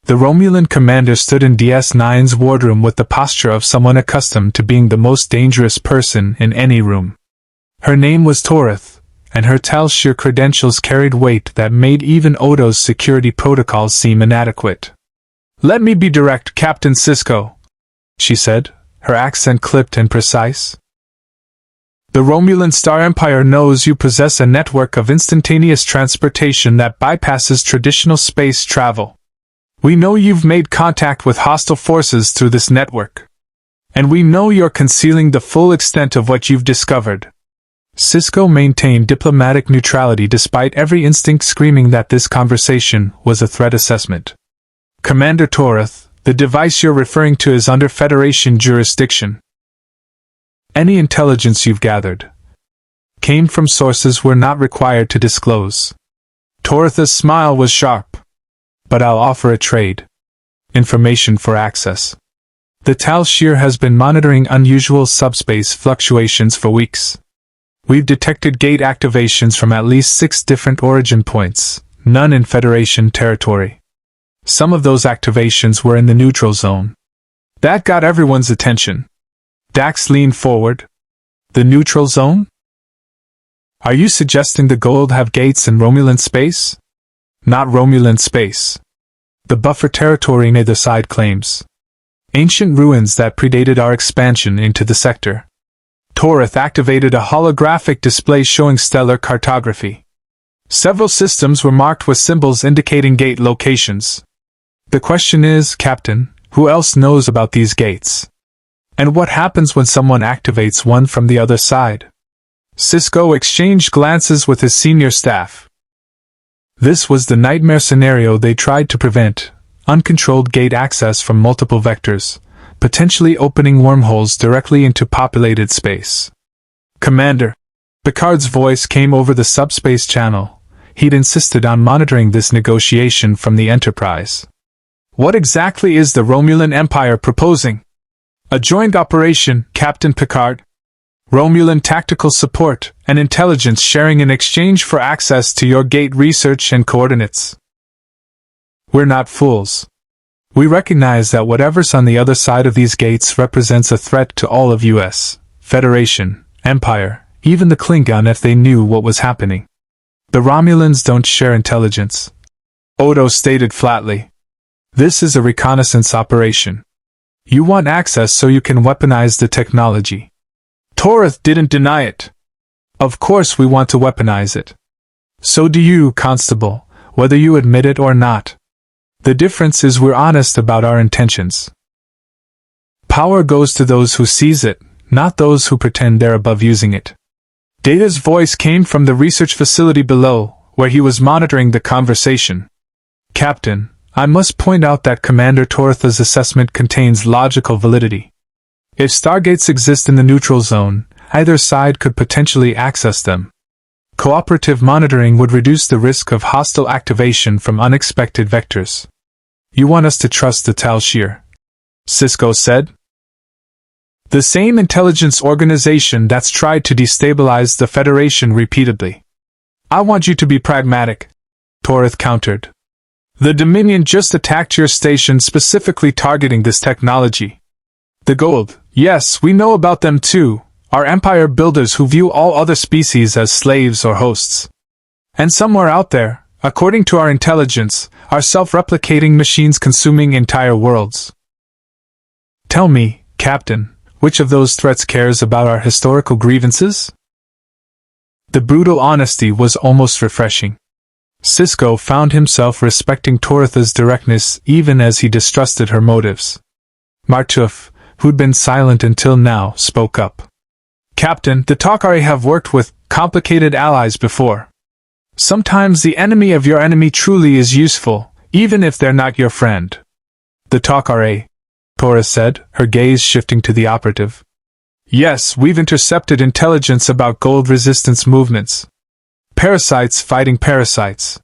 The Romulan commander stood in DS9's wardroom with the posture of someone accustomed to being the most dangerous person in any room. Her name was Torith, and her Tal Shiar credentials carried weight that made even Odo's security protocols seem inadequate. "Let me be direct, Captain Sisko," she said, her accent clipped and precise. "The Romulan Star Empire knows you possess a network of instantaneous transportation that bypasses traditional space travel. We know you've made contact with hostile forces through this network. And we know you're concealing the full extent of what you've discovered." Sisko maintained diplomatic neutrality despite every instinct screaming that this conversation was a threat assessment. "Commander Torith, the device you're referring to is under Federation jurisdiction. Any intelligence you've gathered came from sources we're not required to disclose." Torith's smile was sharp. "But I'll offer a trade. Information for access. The Tal Shiar has been monitoring unusual subspace fluctuations for weeks. We've detected gate activations from at least 6 different origin points, none in Federation territory. Some of those activations were in the neutral zone. That got everyone's attention." Dax leaned forward. "The neutral zone? Are you suggesting the Goa'uld have gates in Romulan space?" "Not Romulan space. The buffer territory neither side claims. Ancient ruins that predated our expansion into the sector." Torith activated a holographic display showing stellar cartography. Several systems were marked with symbols indicating gate locations. "The question is, Captain, who else knows about these gates? And what happens when someone activates one from the other side?" Sisko exchanged glances with his senior staff. This was the nightmare scenario they tried to prevent: uncontrolled gate access from multiple vectors, potentially opening wormholes directly into populated space. "Commander," Picard's voice came over the subspace channel. He'd insisted on monitoring this negotiation from the Enterprise. "What exactly is the Romulan Empire proposing?" "A joint operation, Captain Picard. Romulan tactical support and intelligence sharing in exchange for access to your gate research and coordinates." "We're not fools. We recognize that whatever's on the other side of these gates represents a threat to all of US, Federation, Empire, even the Klingon if they knew what was happening. The Romulans don't share intelligence," Odo stated flatly. "This is a reconnaissance operation. You want access so you can weaponize the technology." Torith didn't deny it. "Of course we want to weaponize it. So do you, Constable, whether you admit it or not. The difference is we're honest about our intentions. Power goes to those who seize it, not those who pretend they're above using it." Data's voice came from the research facility below, where he was monitoring the conversation. "Captain, I must point out that Commander Torith's assessment contains logical validity. If Stargates exist in the neutral zone, either side could potentially access them. Cooperative monitoring would reduce the risk of hostile activation from unexpected vectors." "You want us to trust the Tal Shiar?" Sisko said. "The same intelligence organization that's tried to destabilize the Federation repeatedly." "I want you to be pragmatic," Torith countered. "The Dominion just attacked your station specifically targeting this technology. The Goa'uld, yes, we know about them too, are Empire builders who view all other species as slaves or hosts. And somewhere out there, according to our intelligence, are self-replicating machines consuming entire worlds. Tell me, Captain, which of those threats cares about our historical grievances?" The brutal honesty was almost refreshing. Sisko found himself respecting Torith's directness even as he distrusted her motives. Martuf, who'd been silent until now, spoke up. "Captain, the Takari have worked with complicated allies before. Sometimes the enemy of your enemy truly is useful, even if they're not your friend." "The Takari," Torith said, her gaze shifting to the operative. Yes, we've intercepted intelligence about Goa'uld resistance movements. Parasites fighting parasites.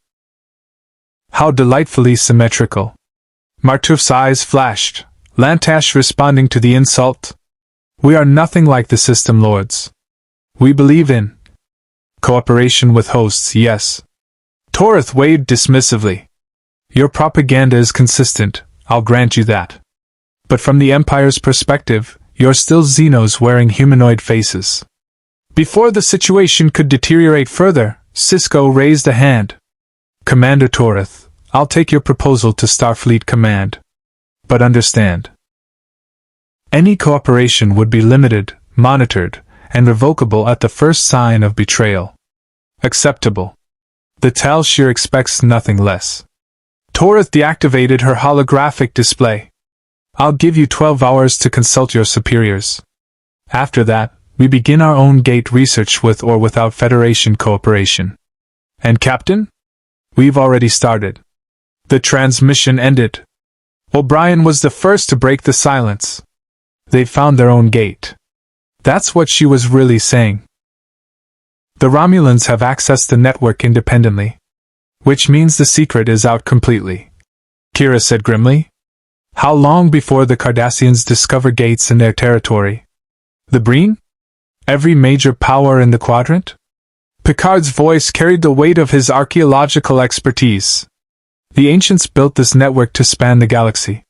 How delightfully symmetrical. Martouf's eyes flashed, Lantash responding to the insult. We are nothing like the System Lords. We believe in cooperation with hosts, yes. Torith waved dismissively. Your propaganda is consistent, I'll grant you that. But from the Empire's perspective, you're still Xenos wearing humanoid faces. Before the situation could deteriorate further, Sisko raised a hand. Commander Torith, I'll take your proposal to Starfleet Command. But understand. Any cooperation would be limited, monitored, and revocable at the first sign of betrayal. Acceptable. The Tal Shir expects nothing less. Torith deactivated her holographic display. I'll give you 12 hours to consult your superiors. After that, we begin our own gate research with or without Federation cooperation. And Captain? We've already started. The transmission ended. O'Brien was the first to break the silence. They found their own gate. That's what she was really saying. The Romulans have accessed the network independently. Which means the secret is out completely. Kira said grimly. How long before the Cardassians discover gates in their territory? The Breen? Every major power in the quadrant? Picard's voice carried the weight of his archaeological expertise. The ancients built this network to span the galaxy.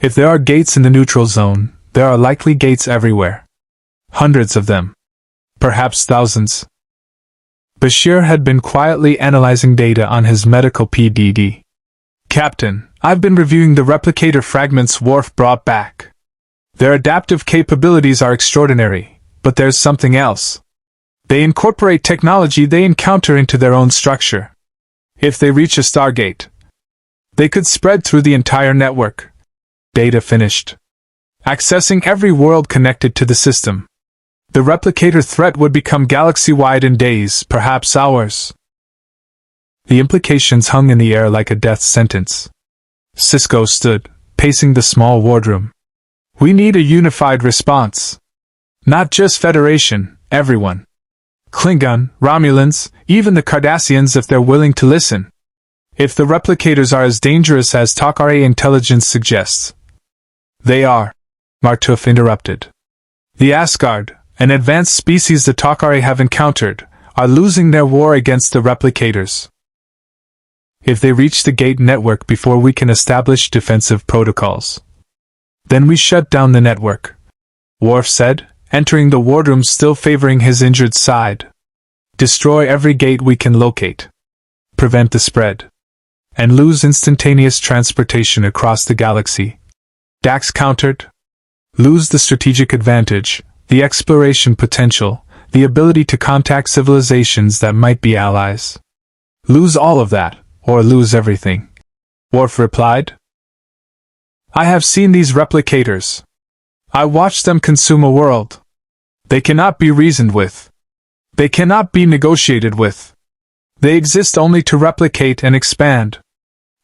If there are gates in the neutral zone, there are likely gates everywhere. Hundreds of them. Perhaps thousands. Bashir had been quietly analyzing data on his medical PDD. Captain, I've been reviewing the replicator fragments Worf brought back. Their adaptive capabilities are extraordinary, but there's something else. They incorporate technology they encounter into their own structure. If they reach a Stargate, they could spread through the entire network. Data finished. Accessing every world connected to the system. The replicator threat would become galaxy-wide in days, perhaps hours. The implications hung in the air like a death sentence. Sisko stood, pacing the small wardroom. We need a unified response. Not just Federation, everyone. Klingon, Romulans, even the Cardassians if they're willing to listen. If the replicators are as dangerous as Takare intelligence suggests. They are. Martouf interrupted. The Asgard, an advanced species the Takare have encountered, are losing their war against the replicators. If they reach the gate network before we can establish defensive protocols, then we shut down the network, Worf said, entering the wardroom still favoring his injured side. Destroy every gate we can locate. Prevent the spread. And lose instantaneous transportation across the galaxy. Dax countered. Lose the strategic advantage, the exploration potential, the ability to contact civilizations that might be allies. Lose all of that, or lose everything. Worf replied. I have seen these replicators. I watched them consume a world. They cannot be reasoned with. They cannot be negotiated with. They exist only to replicate and expand.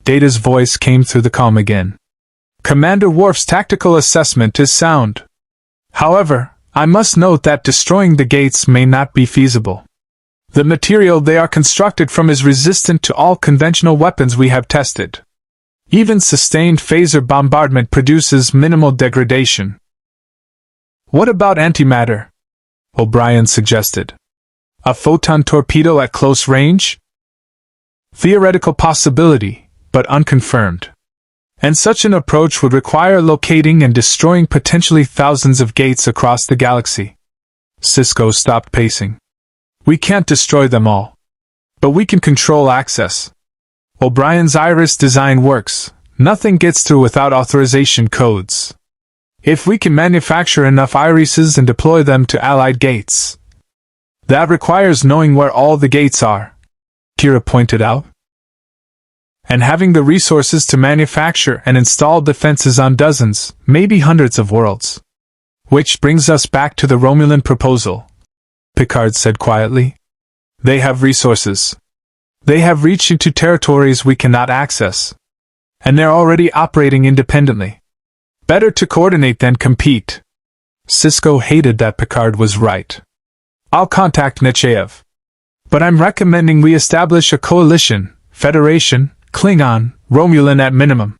Data's voice came through the calm again. Commander Worf's tactical assessment is sound. However, I must note that destroying the gates may not be feasible. The material they are constructed from is resistant to all conventional weapons we have tested. Even sustained phaser bombardment produces minimal degradation. What about antimatter? O'Brien suggested. A photon torpedo at close range? Theoretical possibility, but unconfirmed. And such an approach would require locating and destroying potentially thousands of gates across the galaxy. Sisko stopped pacing. We can't destroy them all. But we can control access. O'Brien's iris design works. Nothing gets through without authorization codes. If we can manufacture enough irises and deploy them to allied gates. That requires knowing where all the gates are, Kira pointed out. And having the resources to manufacture and install defenses on dozens, maybe hundreds of worlds. Which brings us back to the Romulan proposal, Picard said quietly. They have resources. They have reached into territories we cannot access. And they're already operating independently. Better to coordinate than compete. Sisko hated that Picard was right. I'll contact Nechayev. But I'm recommending we establish a coalition, Federation, Klingon, Romulan at minimum.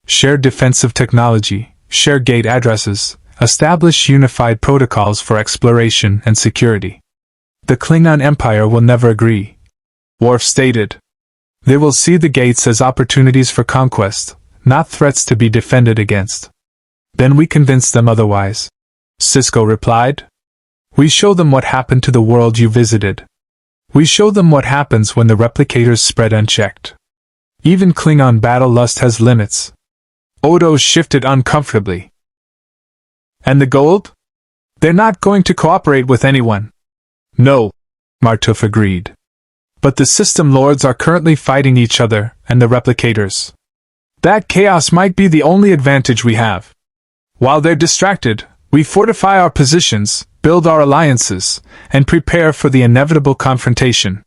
Shared defensive technology, share gate addresses, establish unified protocols for exploration and security. The Klingon Empire will never agree. Worf stated. They will see the gates as opportunities for conquest, not threats to be defended against. Then we convince them otherwise. Sisko replied. We show them what happened to the world you visited. We show them what happens when the replicators spread unchecked. Even Klingon battle lust has limits. Odo shifted uncomfortably. And the Goa'uld? They're not going to cooperate with anyone. No, Martouf agreed. But the System Lords are currently fighting each other and the replicators. That chaos might be the only advantage we have. While they're distracted, we fortify our positions, build our alliances, and prepare for the inevitable confrontation.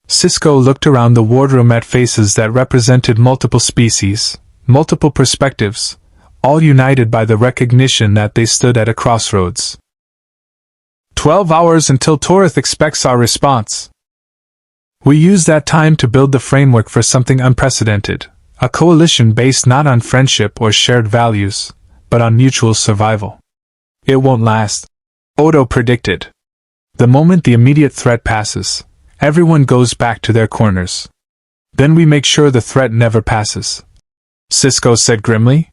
Sisko looked around the wardroom at faces that represented multiple species, multiple perspectives, all united by the recognition that they stood at a crossroads. 12 hours until Torith expects our response. We use that time to build the framework for something unprecedented, a coalition based not on friendship or shared values, but on mutual survival. It won't last, Odo predicted. The moment the immediate threat passes, everyone goes back to their corners. Then we make sure the threat never passes. Sisko said grimly.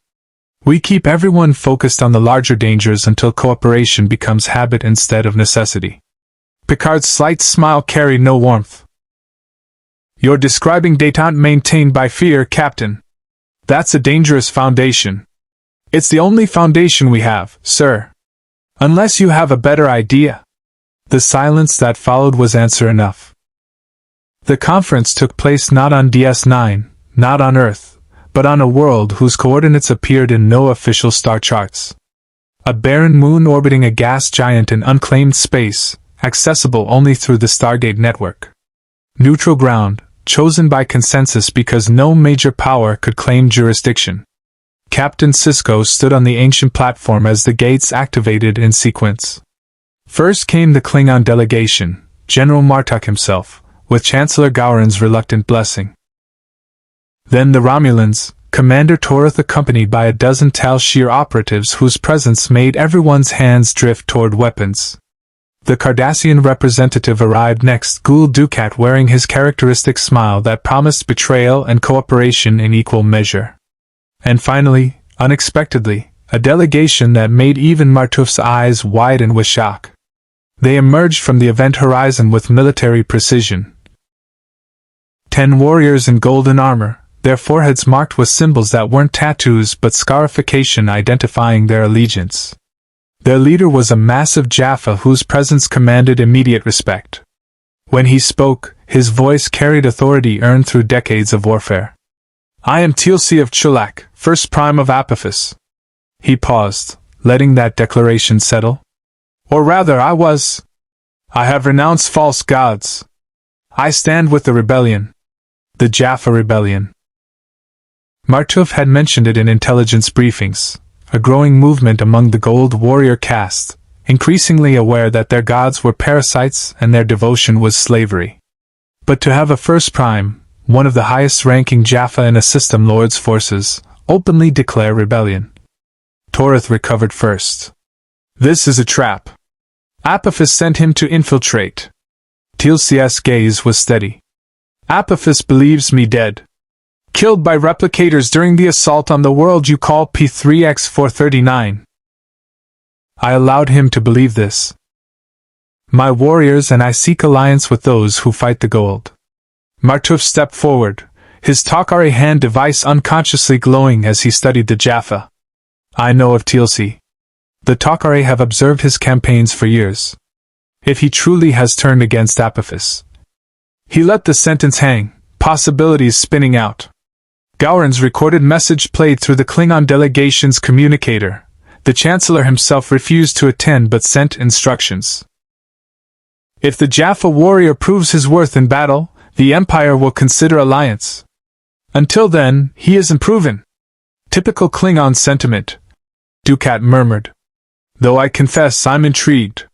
We keep everyone focused on the larger dangers until cooperation becomes habit instead of necessity. Picard's slight smile carried no warmth. You're describing détente maintained by fear, Captain. That's a dangerous foundation. It's the only foundation we have, sir. Unless you have a better idea. The silence that followed was answer enough. The conference took place not on DS9, not on Earth, but on a world whose coordinates appeared in no official star charts. A barren moon orbiting a gas giant in unclaimed space, accessible only through the Stargate network. Neutral ground, chosen by consensus because no major power could claim jurisdiction. Captain Sisko stood on the ancient platform as the gates activated in sequence. First came the Klingon delegation, General Martok himself, with Chancellor Gowron's reluctant blessing. Then the Romulans, Commander Torith accompanied by a dozen Tal Shiar operatives whose presence made everyone's hands drift toward weapons. The Cardassian representative arrived next, Goa'uld Dukat wearing his characteristic smile that promised betrayal and cooperation in equal measure. And finally, unexpectedly, a delegation that made even Martouf's eyes widen with shock. They emerged from the event horizon with military precision. 10 warriors in golden armor, their foreheads marked with symbols that weren't tattoos but scarification identifying their allegiance. Their leader was a massive Jaffa whose presence commanded immediate respect. When he spoke, his voice carried authority earned through decades of warfare. I am Teal'c of Chulak, first prime of Apophis. He paused, letting that declaration settle. Or rather, I have renounced false gods. I stand with the rebellion. The Jaffa rebellion. Martouf had mentioned it in intelligence briefings, a growing movement among the Goa'uld warrior caste, increasingly aware that their gods were parasites and their devotion was slavery. But to have a first prime, one of the highest-ranking Jaffa in a System Lord's forces, openly declare rebellion. Torith recovered first. This is a trap. Apophis sent him to infiltrate. Teal'c's gaze was steady. Apophis believes me dead. Killed by replicators during the assault on the world you call P3X439. I allowed him to believe this. My warriors and I seek alliance with those who fight the Goa'uld. Martouf stepped forward, his Takari hand device unconsciously glowing as he studied the Jaffa. I know of Teal'c. The Takari have observed his campaigns for years. If he truly has turned against Apophis. He let the sentence hang, possibilities spinning out. Gowron's recorded message played through the Klingon delegation's communicator. The Chancellor himself refused to attend but sent instructions. If the Jaffa warrior proves his worth in battle, the Empire will consider alliance. Until then, he isn't proven. Typical Klingon sentiment, Dukat murmured. though I confess I'm intrigued.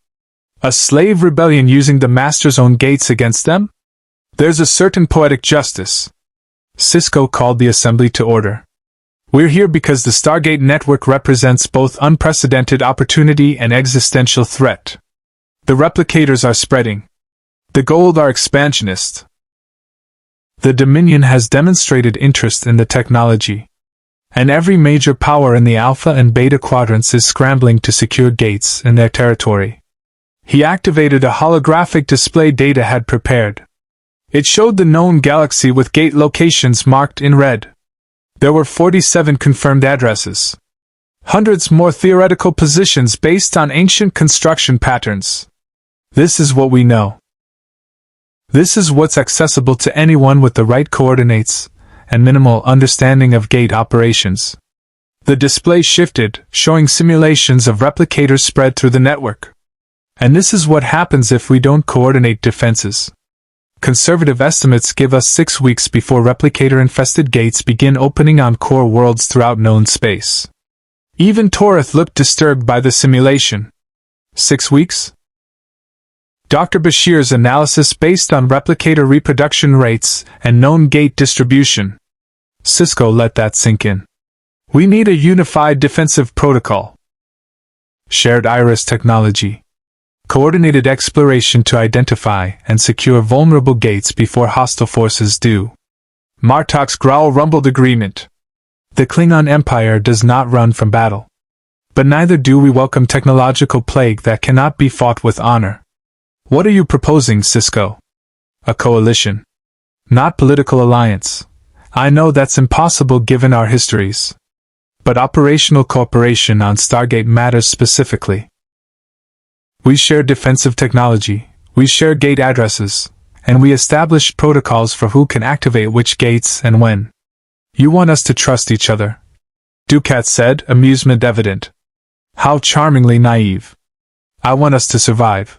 A slave rebellion using the Master's own gates against them? There's a certain poetic justice. Sisko called the assembly to order. We're here because the Stargate network represents both unprecedented opportunity and existential threat. The replicators are spreading. The Goa'uld are expansionist. The Dominion has demonstrated interest in the technology. And every major power in the Alpha and Beta quadrants is scrambling to secure gates in their territory. He activated a holographic display Data had prepared. It showed the known galaxy with gate locations marked in red. There were 47 confirmed addresses. Hundreds more theoretical positions based on ancient construction patterns. This is what we know. This is what's accessible to anyone with the right coordinates and minimal understanding of gate operations. The display shifted, showing simulations of replicators spread through the network. And this is what happens if we don't coordinate defenses. Conservative estimates give us 6 weeks before replicator-infested gates begin opening on core worlds throughout known space. Even Torith looked disturbed by the simulation. 6 weeks? Dr. Bashir's analysis based on replicator reproduction rates and known gate distribution. Sisko let that sink in. We need a unified defensive protocol. Shared iris technology. Coordinated exploration to identify and secure vulnerable gates before hostile forces do. Martok's growl rumbled agreement. The Klingon Empire does not run from battle. But neither do we welcome technological plague that cannot be fought with honor. What are you proposing, Sisko? A coalition. Not political alliance. I know that's impossible given our histories. But operational cooperation on Stargate matters specifically. We share defensive technology, we share gate addresses, and we establish protocols for who can activate which gates and when. You want us to trust each other? Dukat said, amusement evident. How charmingly naive. I want us to survive.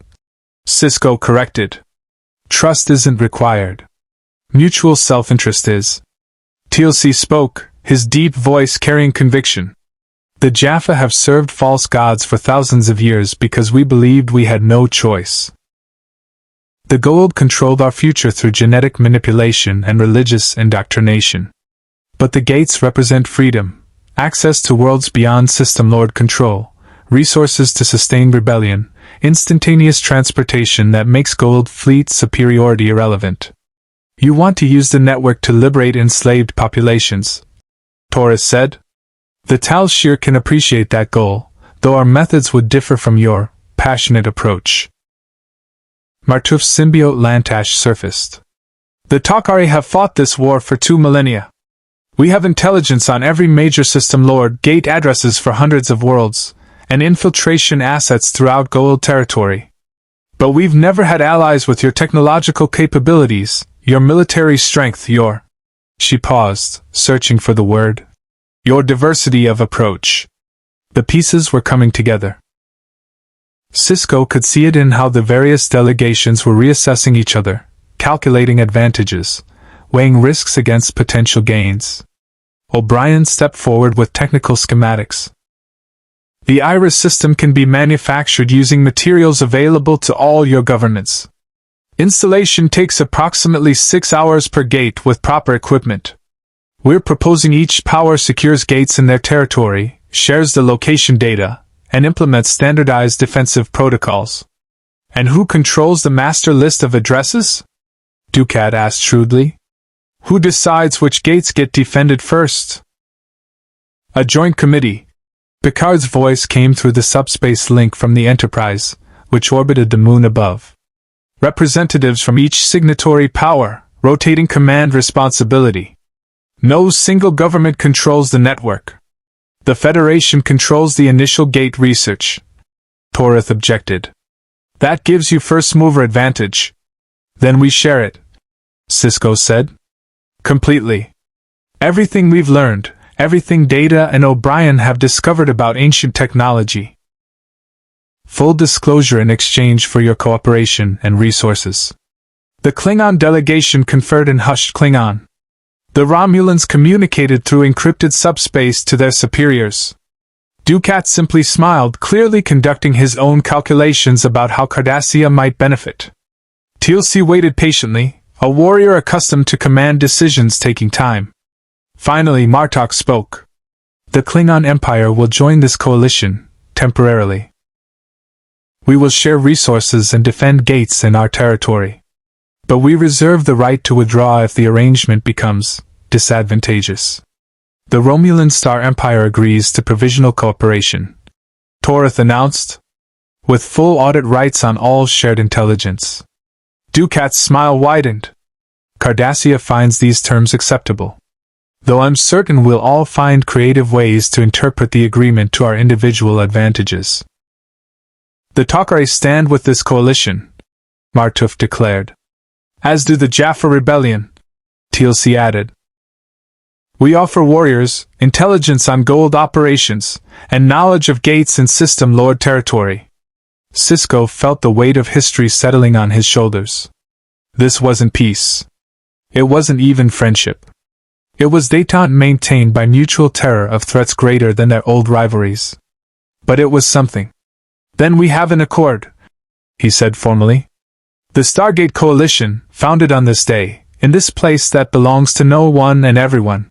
Sisko corrected. Trust isn't required. Mutual self-interest is. TLC spoke, his deep voice carrying conviction. The Jaffa have served false gods for thousands of years because we believed we had no choice. The Goa'uld controlled our future through genetic manipulation and religious indoctrination. But the gates represent freedom, access to worlds beyond System Lord control, resources to sustain rebellion, instantaneous transportation that makes Goa'uld fleet superiority irrelevant. You want to use the network to liberate enslaved populations, Torres said. The Tal Shir can appreciate that goal, though our methods would differ from your passionate approach. Martuf's symbiote Lantash surfaced. The Takari have fought this war for 2 millennia. We have intelligence on every major System Lord, gate addresses for hundreds of worlds, and infiltration assets throughout Goa'uld territory. But we've never had allies with your technological capabilities, your military strength, your... She paused, searching for the word. Your diversity of approach. The pieces were coming together. Sisko could see it in how the various delegations were reassessing each other, calculating advantages, weighing risks against potential gains. O'Brien stepped forward with technical schematics. The Iris system can be manufactured using materials available to all your governments. Installation takes approximately 6 hours per gate with proper equipment. We're proposing each power secures gates in their territory, shares the location data, and implements standardized defensive protocols. And who controls the master list of addresses? Dukat asked shrewdly. Who decides which gates get defended first? A joint committee. Picard's voice came through the subspace link from the Enterprise, which orbited the moon above. Representatives from each signatory power, rotating command responsibility. No single government controls the network. The Federation controls the initial gate research. Torith objected. That gives you first-mover advantage. Then we share it, Sisko said. Completely. Everything we've learned, everything Data and O'Brien have discovered about ancient technology. Full disclosure in exchange for your cooperation and resources. The Klingon delegation conferred in hushed Klingon. The Romulans communicated through encrypted subspace to their superiors. Dukat simply smiled, clearly conducting his own calculations about how Cardassia might benefit. Teal'c waited patiently, a warrior accustomed to command decisions taking time. Finally, Martok spoke. The Klingon Empire will join this coalition, temporarily. We will share resources and defend gates in our territory. But we reserve the right to withdraw if the arrangement becomes disadvantageous. The Romulan Star Empire agrees to provisional cooperation, Torith announced, with full audit rights on all shared intelligence. Dukat's smile widened. Cardassia finds these terms acceptable. Though I'm certain we'll all find creative ways to interpret the agreement to our individual advantages. The Tok'ra stand with this coalition, Martuf declared. As do the Jaffa Rebellion, Teal'c added. We offer warriors, intelligence on Goa'uld operations, and knowledge of gates and System Lord territory. Sisko felt the weight of history settling on his shoulders. This wasn't peace. It wasn't even friendship. It was détente maintained by mutual terror of threats greater than their old rivalries. But it was something. Then we have an accord, he said formally. The Stargate Coalition, founded on this day, in this place that belongs to no one and everyone.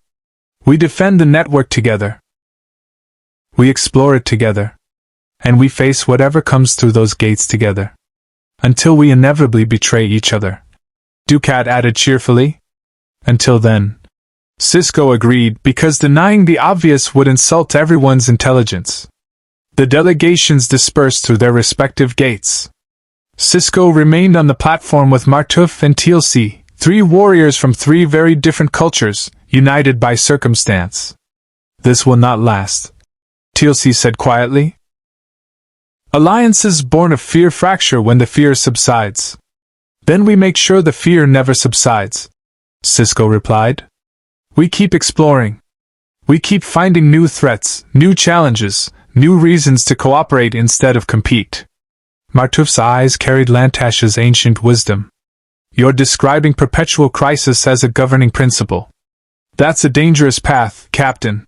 We defend the network together. We explore it together. And we face whatever comes through those gates together. Until we inevitably betray each other. Dukat added cheerfully. Until then. Sisko agreed, because denying the obvious would insult everyone's intelligence. The delegations dispersed through their respective gates. Sisko remained on the platform with Martuf and Teal'c, 3 warriors from 3 very different cultures, united by circumstance. This will not last, Teal'c said quietly. Alliances born of fear fracture when the fear subsides. Then we make sure the fear never subsides, Sisko replied. We keep exploring. We keep finding new threats, new challenges, new reasons to cooperate instead of compete. Martuf's eyes carried Lantash's ancient wisdom. You're describing perpetual crisis as a governing principle. That's a dangerous path, Captain.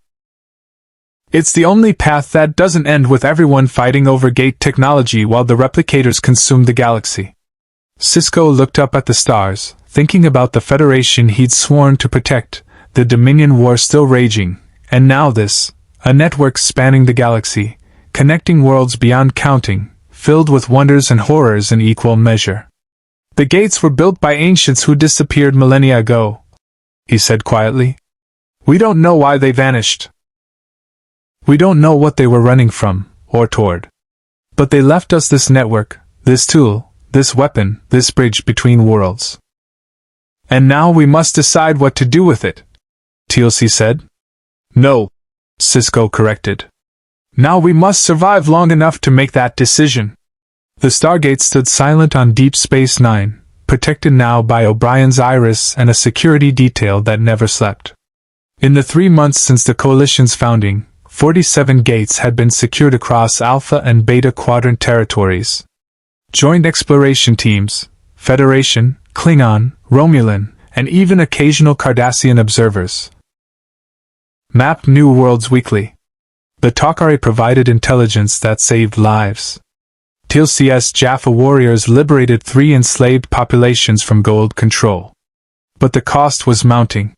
It's the only path that doesn't end with everyone fighting over gate technology while the replicators consume the galaxy. Sisko looked up at the stars, thinking about the Federation he'd sworn to protect, the Dominion War still raging, and now this, a network spanning the galaxy, connecting worlds beyond counting, filled with wonders and horrors in equal measure. The gates were built by ancients who disappeared millennia ago, he said quietly. We don't know why they vanished. We don't know what they were running from, or toward. But they left us this network, this tool, this weapon, this bridge between worlds. And now we must decide what to do with it, Teal'c said. No, Sisko corrected. Now we must survive long enough to make that decision. The Stargate stood silent on Deep Space Nine, protected now by O'Brien's iris and a security detail that never slept. In the 3 months since the Coalition's founding, 47 gates had been secured across Alpha and Beta Quadrant territories. Joint exploration teams, Federation, Klingon, Romulan, and even occasional Cardassian observers mapped new worlds weekly. The Tok'ra provided intelligence that saved lives. Teal'c's Jaffa warriors liberated 3 enslaved populations from Goa'uld control. But the cost was mounting.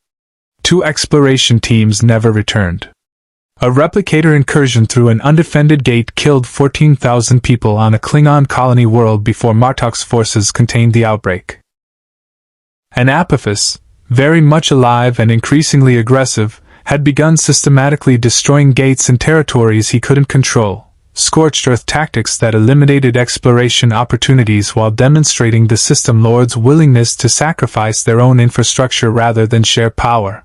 2 exploration teams never returned. A replicator incursion through an undefended gate killed 14,000 people on a Klingon colony world before Martok's forces contained the outbreak. An Apophis, very much alive and increasingly aggressive, had begun systematically destroying gates and territories he couldn't control, scorched earth tactics that eliminated exploration opportunities while demonstrating the System Lords' willingness to sacrifice their own infrastructure rather than share power.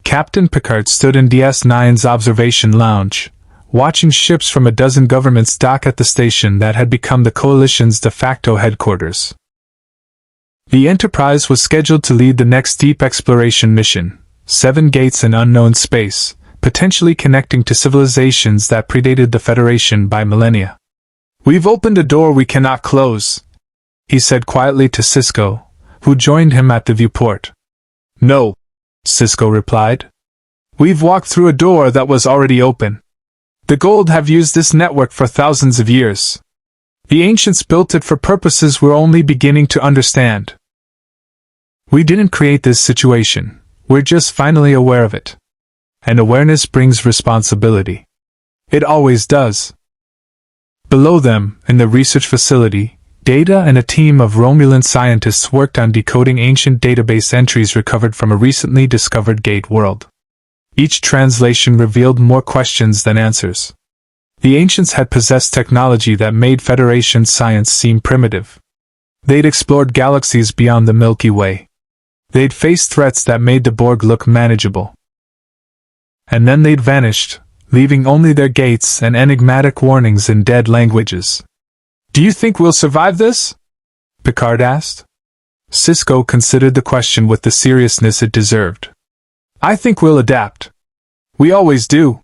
Captain Picard stood in DS9's observation lounge, watching ships from a dozen governments dock at the station that had become the Coalition's de facto headquarters. The Enterprise was scheduled to lead the next deep exploration mission, 7 gates in unknown space, potentially connecting to civilizations that predated the Federation by millennia. We've opened a door we cannot close, he said quietly to Sisko, who joined him at the viewport. No, Sisko replied. We've walked through a door that was already open. The Goa'uld have used this network for thousands of years. The ancients built it for purposes we're only beginning to understand. We didn't create this situation, we're just finally aware of it. And awareness brings responsibility. It always does. Below them, in the research facility, Data and a team of Romulan scientists worked on decoding ancient database entries recovered from a recently discovered gate world. Each translation revealed more questions than answers. The ancients had possessed technology that made Federation science seem primitive. They'd explored galaxies beyond the Milky Way. They'd faced threats that made the Borg look manageable. And then they'd vanished, leaving only their gates and enigmatic warnings in dead languages. "Do you think we'll survive this?" Picard asked. Sisko considered the question with the seriousness it deserved. "I think we'll adapt. We always do.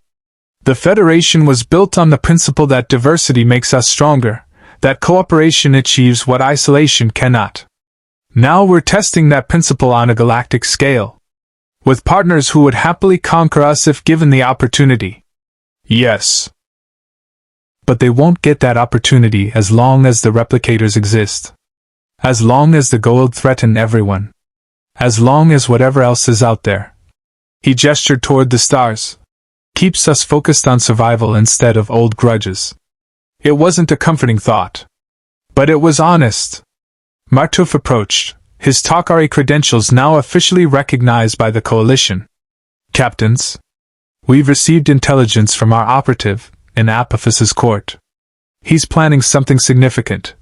The Federation was built on the principle that diversity makes us stronger, that cooperation achieves what isolation cannot. Now we're testing that principle on a galactic scale, with partners who would happily conquer us if given the opportunity." "Yes. But they won't get that opportunity as long as the replicators exist. As long as the Goa'uld threaten everyone. As long as whatever else is out there," he gestured toward the stars, "keeps us focused on survival instead of old grudges." It wasn't a comforting thought. But it was honest. Martuf approached, his Takari credentials now officially recognized by the Coalition. "Captains, we've received intelligence from our operative in Apophis' court. He's planning something significant.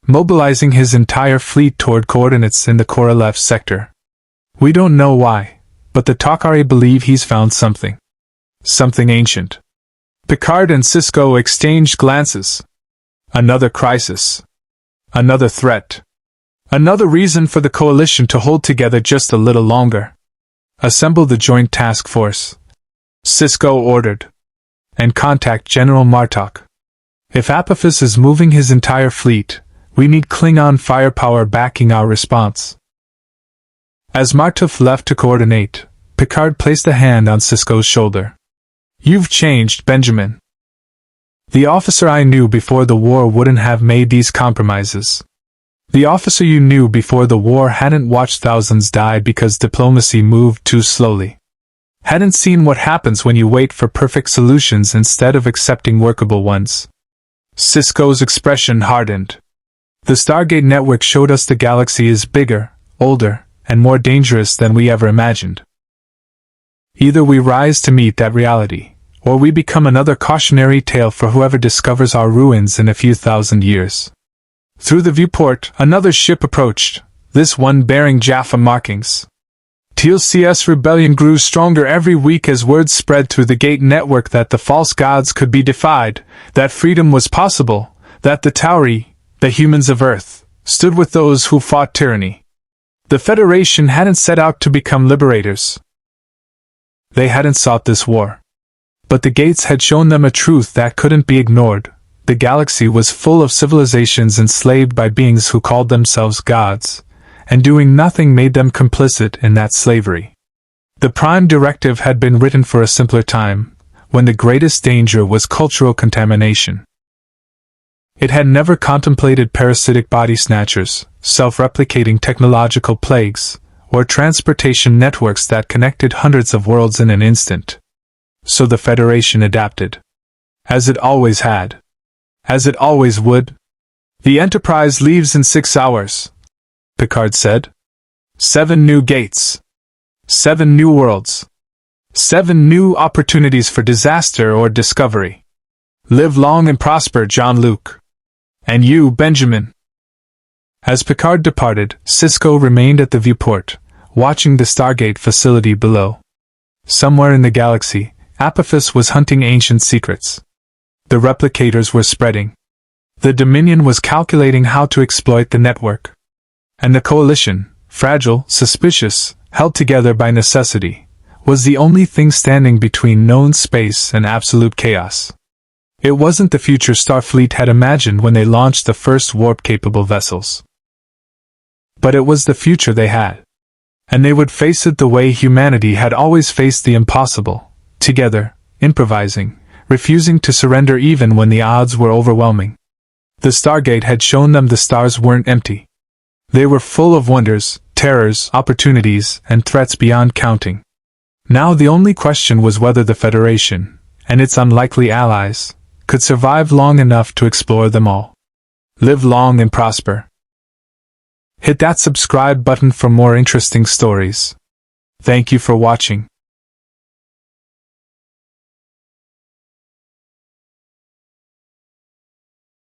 Mobilizing his entire fleet toward coordinates in the Korolev sector. We don't know why, but the Takari believe he's found something. Something ancient." Picard and Sisko exchanged glances. Another crisis. Another threat. Another reason for the Coalition to hold together just a little longer. "Assemble the Joint Task Force," Sisko ordered. "And contact General Martok. If Apophis is moving his entire fleet, we need Klingon firepower backing our response." As Martuf left to coordinate, Picard placed a hand on Sisko's shoulder. "You've changed, Benjamin. The officer I knew before the war wouldn't have made these compromises. The officer you knew before the war hadn't watched thousands die because diplomacy moved too slowly. Hadn't seen what happens when you wait for perfect solutions instead of accepting workable ones." Sisko's expression hardened. "The Stargate network showed us the galaxy is bigger, older, and more dangerous than we ever imagined. Either we rise to meet that reality, or we become another cautionary tale for whoever discovers our ruins in a few thousand years." Through the viewport, another ship approached, this one bearing Jaffa markings. TLC's rebellion grew stronger every week as word spread through the Gate network that the false gods could be defied, that freedom was possible, that the Tauri, the humans of Earth, stood with those who fought tyranny. The Federation hadn't set out to become liberators. They hadn't sought this war. But the Gates had shown them a truth that couldn't be ignored. The galaxy was full of civilizations enslaved by beings who called themselves gods, and doing nothing made them complicit in that slavery. The Prime Directive had been written for a simpler time, when the greatest danger was cultural contamination. It had never contemplated parasitic body snatchers, self-replicating technological plagues, or transportation networks that connected hundreds of worlds in an instant. So the Federation adapted. As it always had. As it always would. "The Enterprise leaves in 6 hours. Picard said. 7 new gates. 7 new worlds. 7 new opportunities for disaster or discovery. Live long and prosper, Jean-Luc. And you, Benjamin." As Picard departed, Sisko remained at the viewport, watching the Stargate facility below. Somewhere in the galaxy, Apophis was hunting ancient secrets. The replicators were spreading. The Dominion was calculating how to exploit the network. And the Coalition, fragile, suspicious, held together by necessity, was the only thing standing between known space and absolute chaos. It wasn't the future Starfleet had imagined when they launched the first warp-capable vessels. But it was the future they had. And they would face it the way humanity had always faced the impossible, together, improvising, refusing to surrender even when the odds were overwhelming. The Stargate had shown them the stars weren't empty. They were full of wonders, terrors, opportunities, and threats beyond counting. Now the only question was whether the Federation, and its unlikely allies, could survive long enough to explore them all. Live long and prosper. Hit that subscribe button for more interesting stories. Thank you for watching.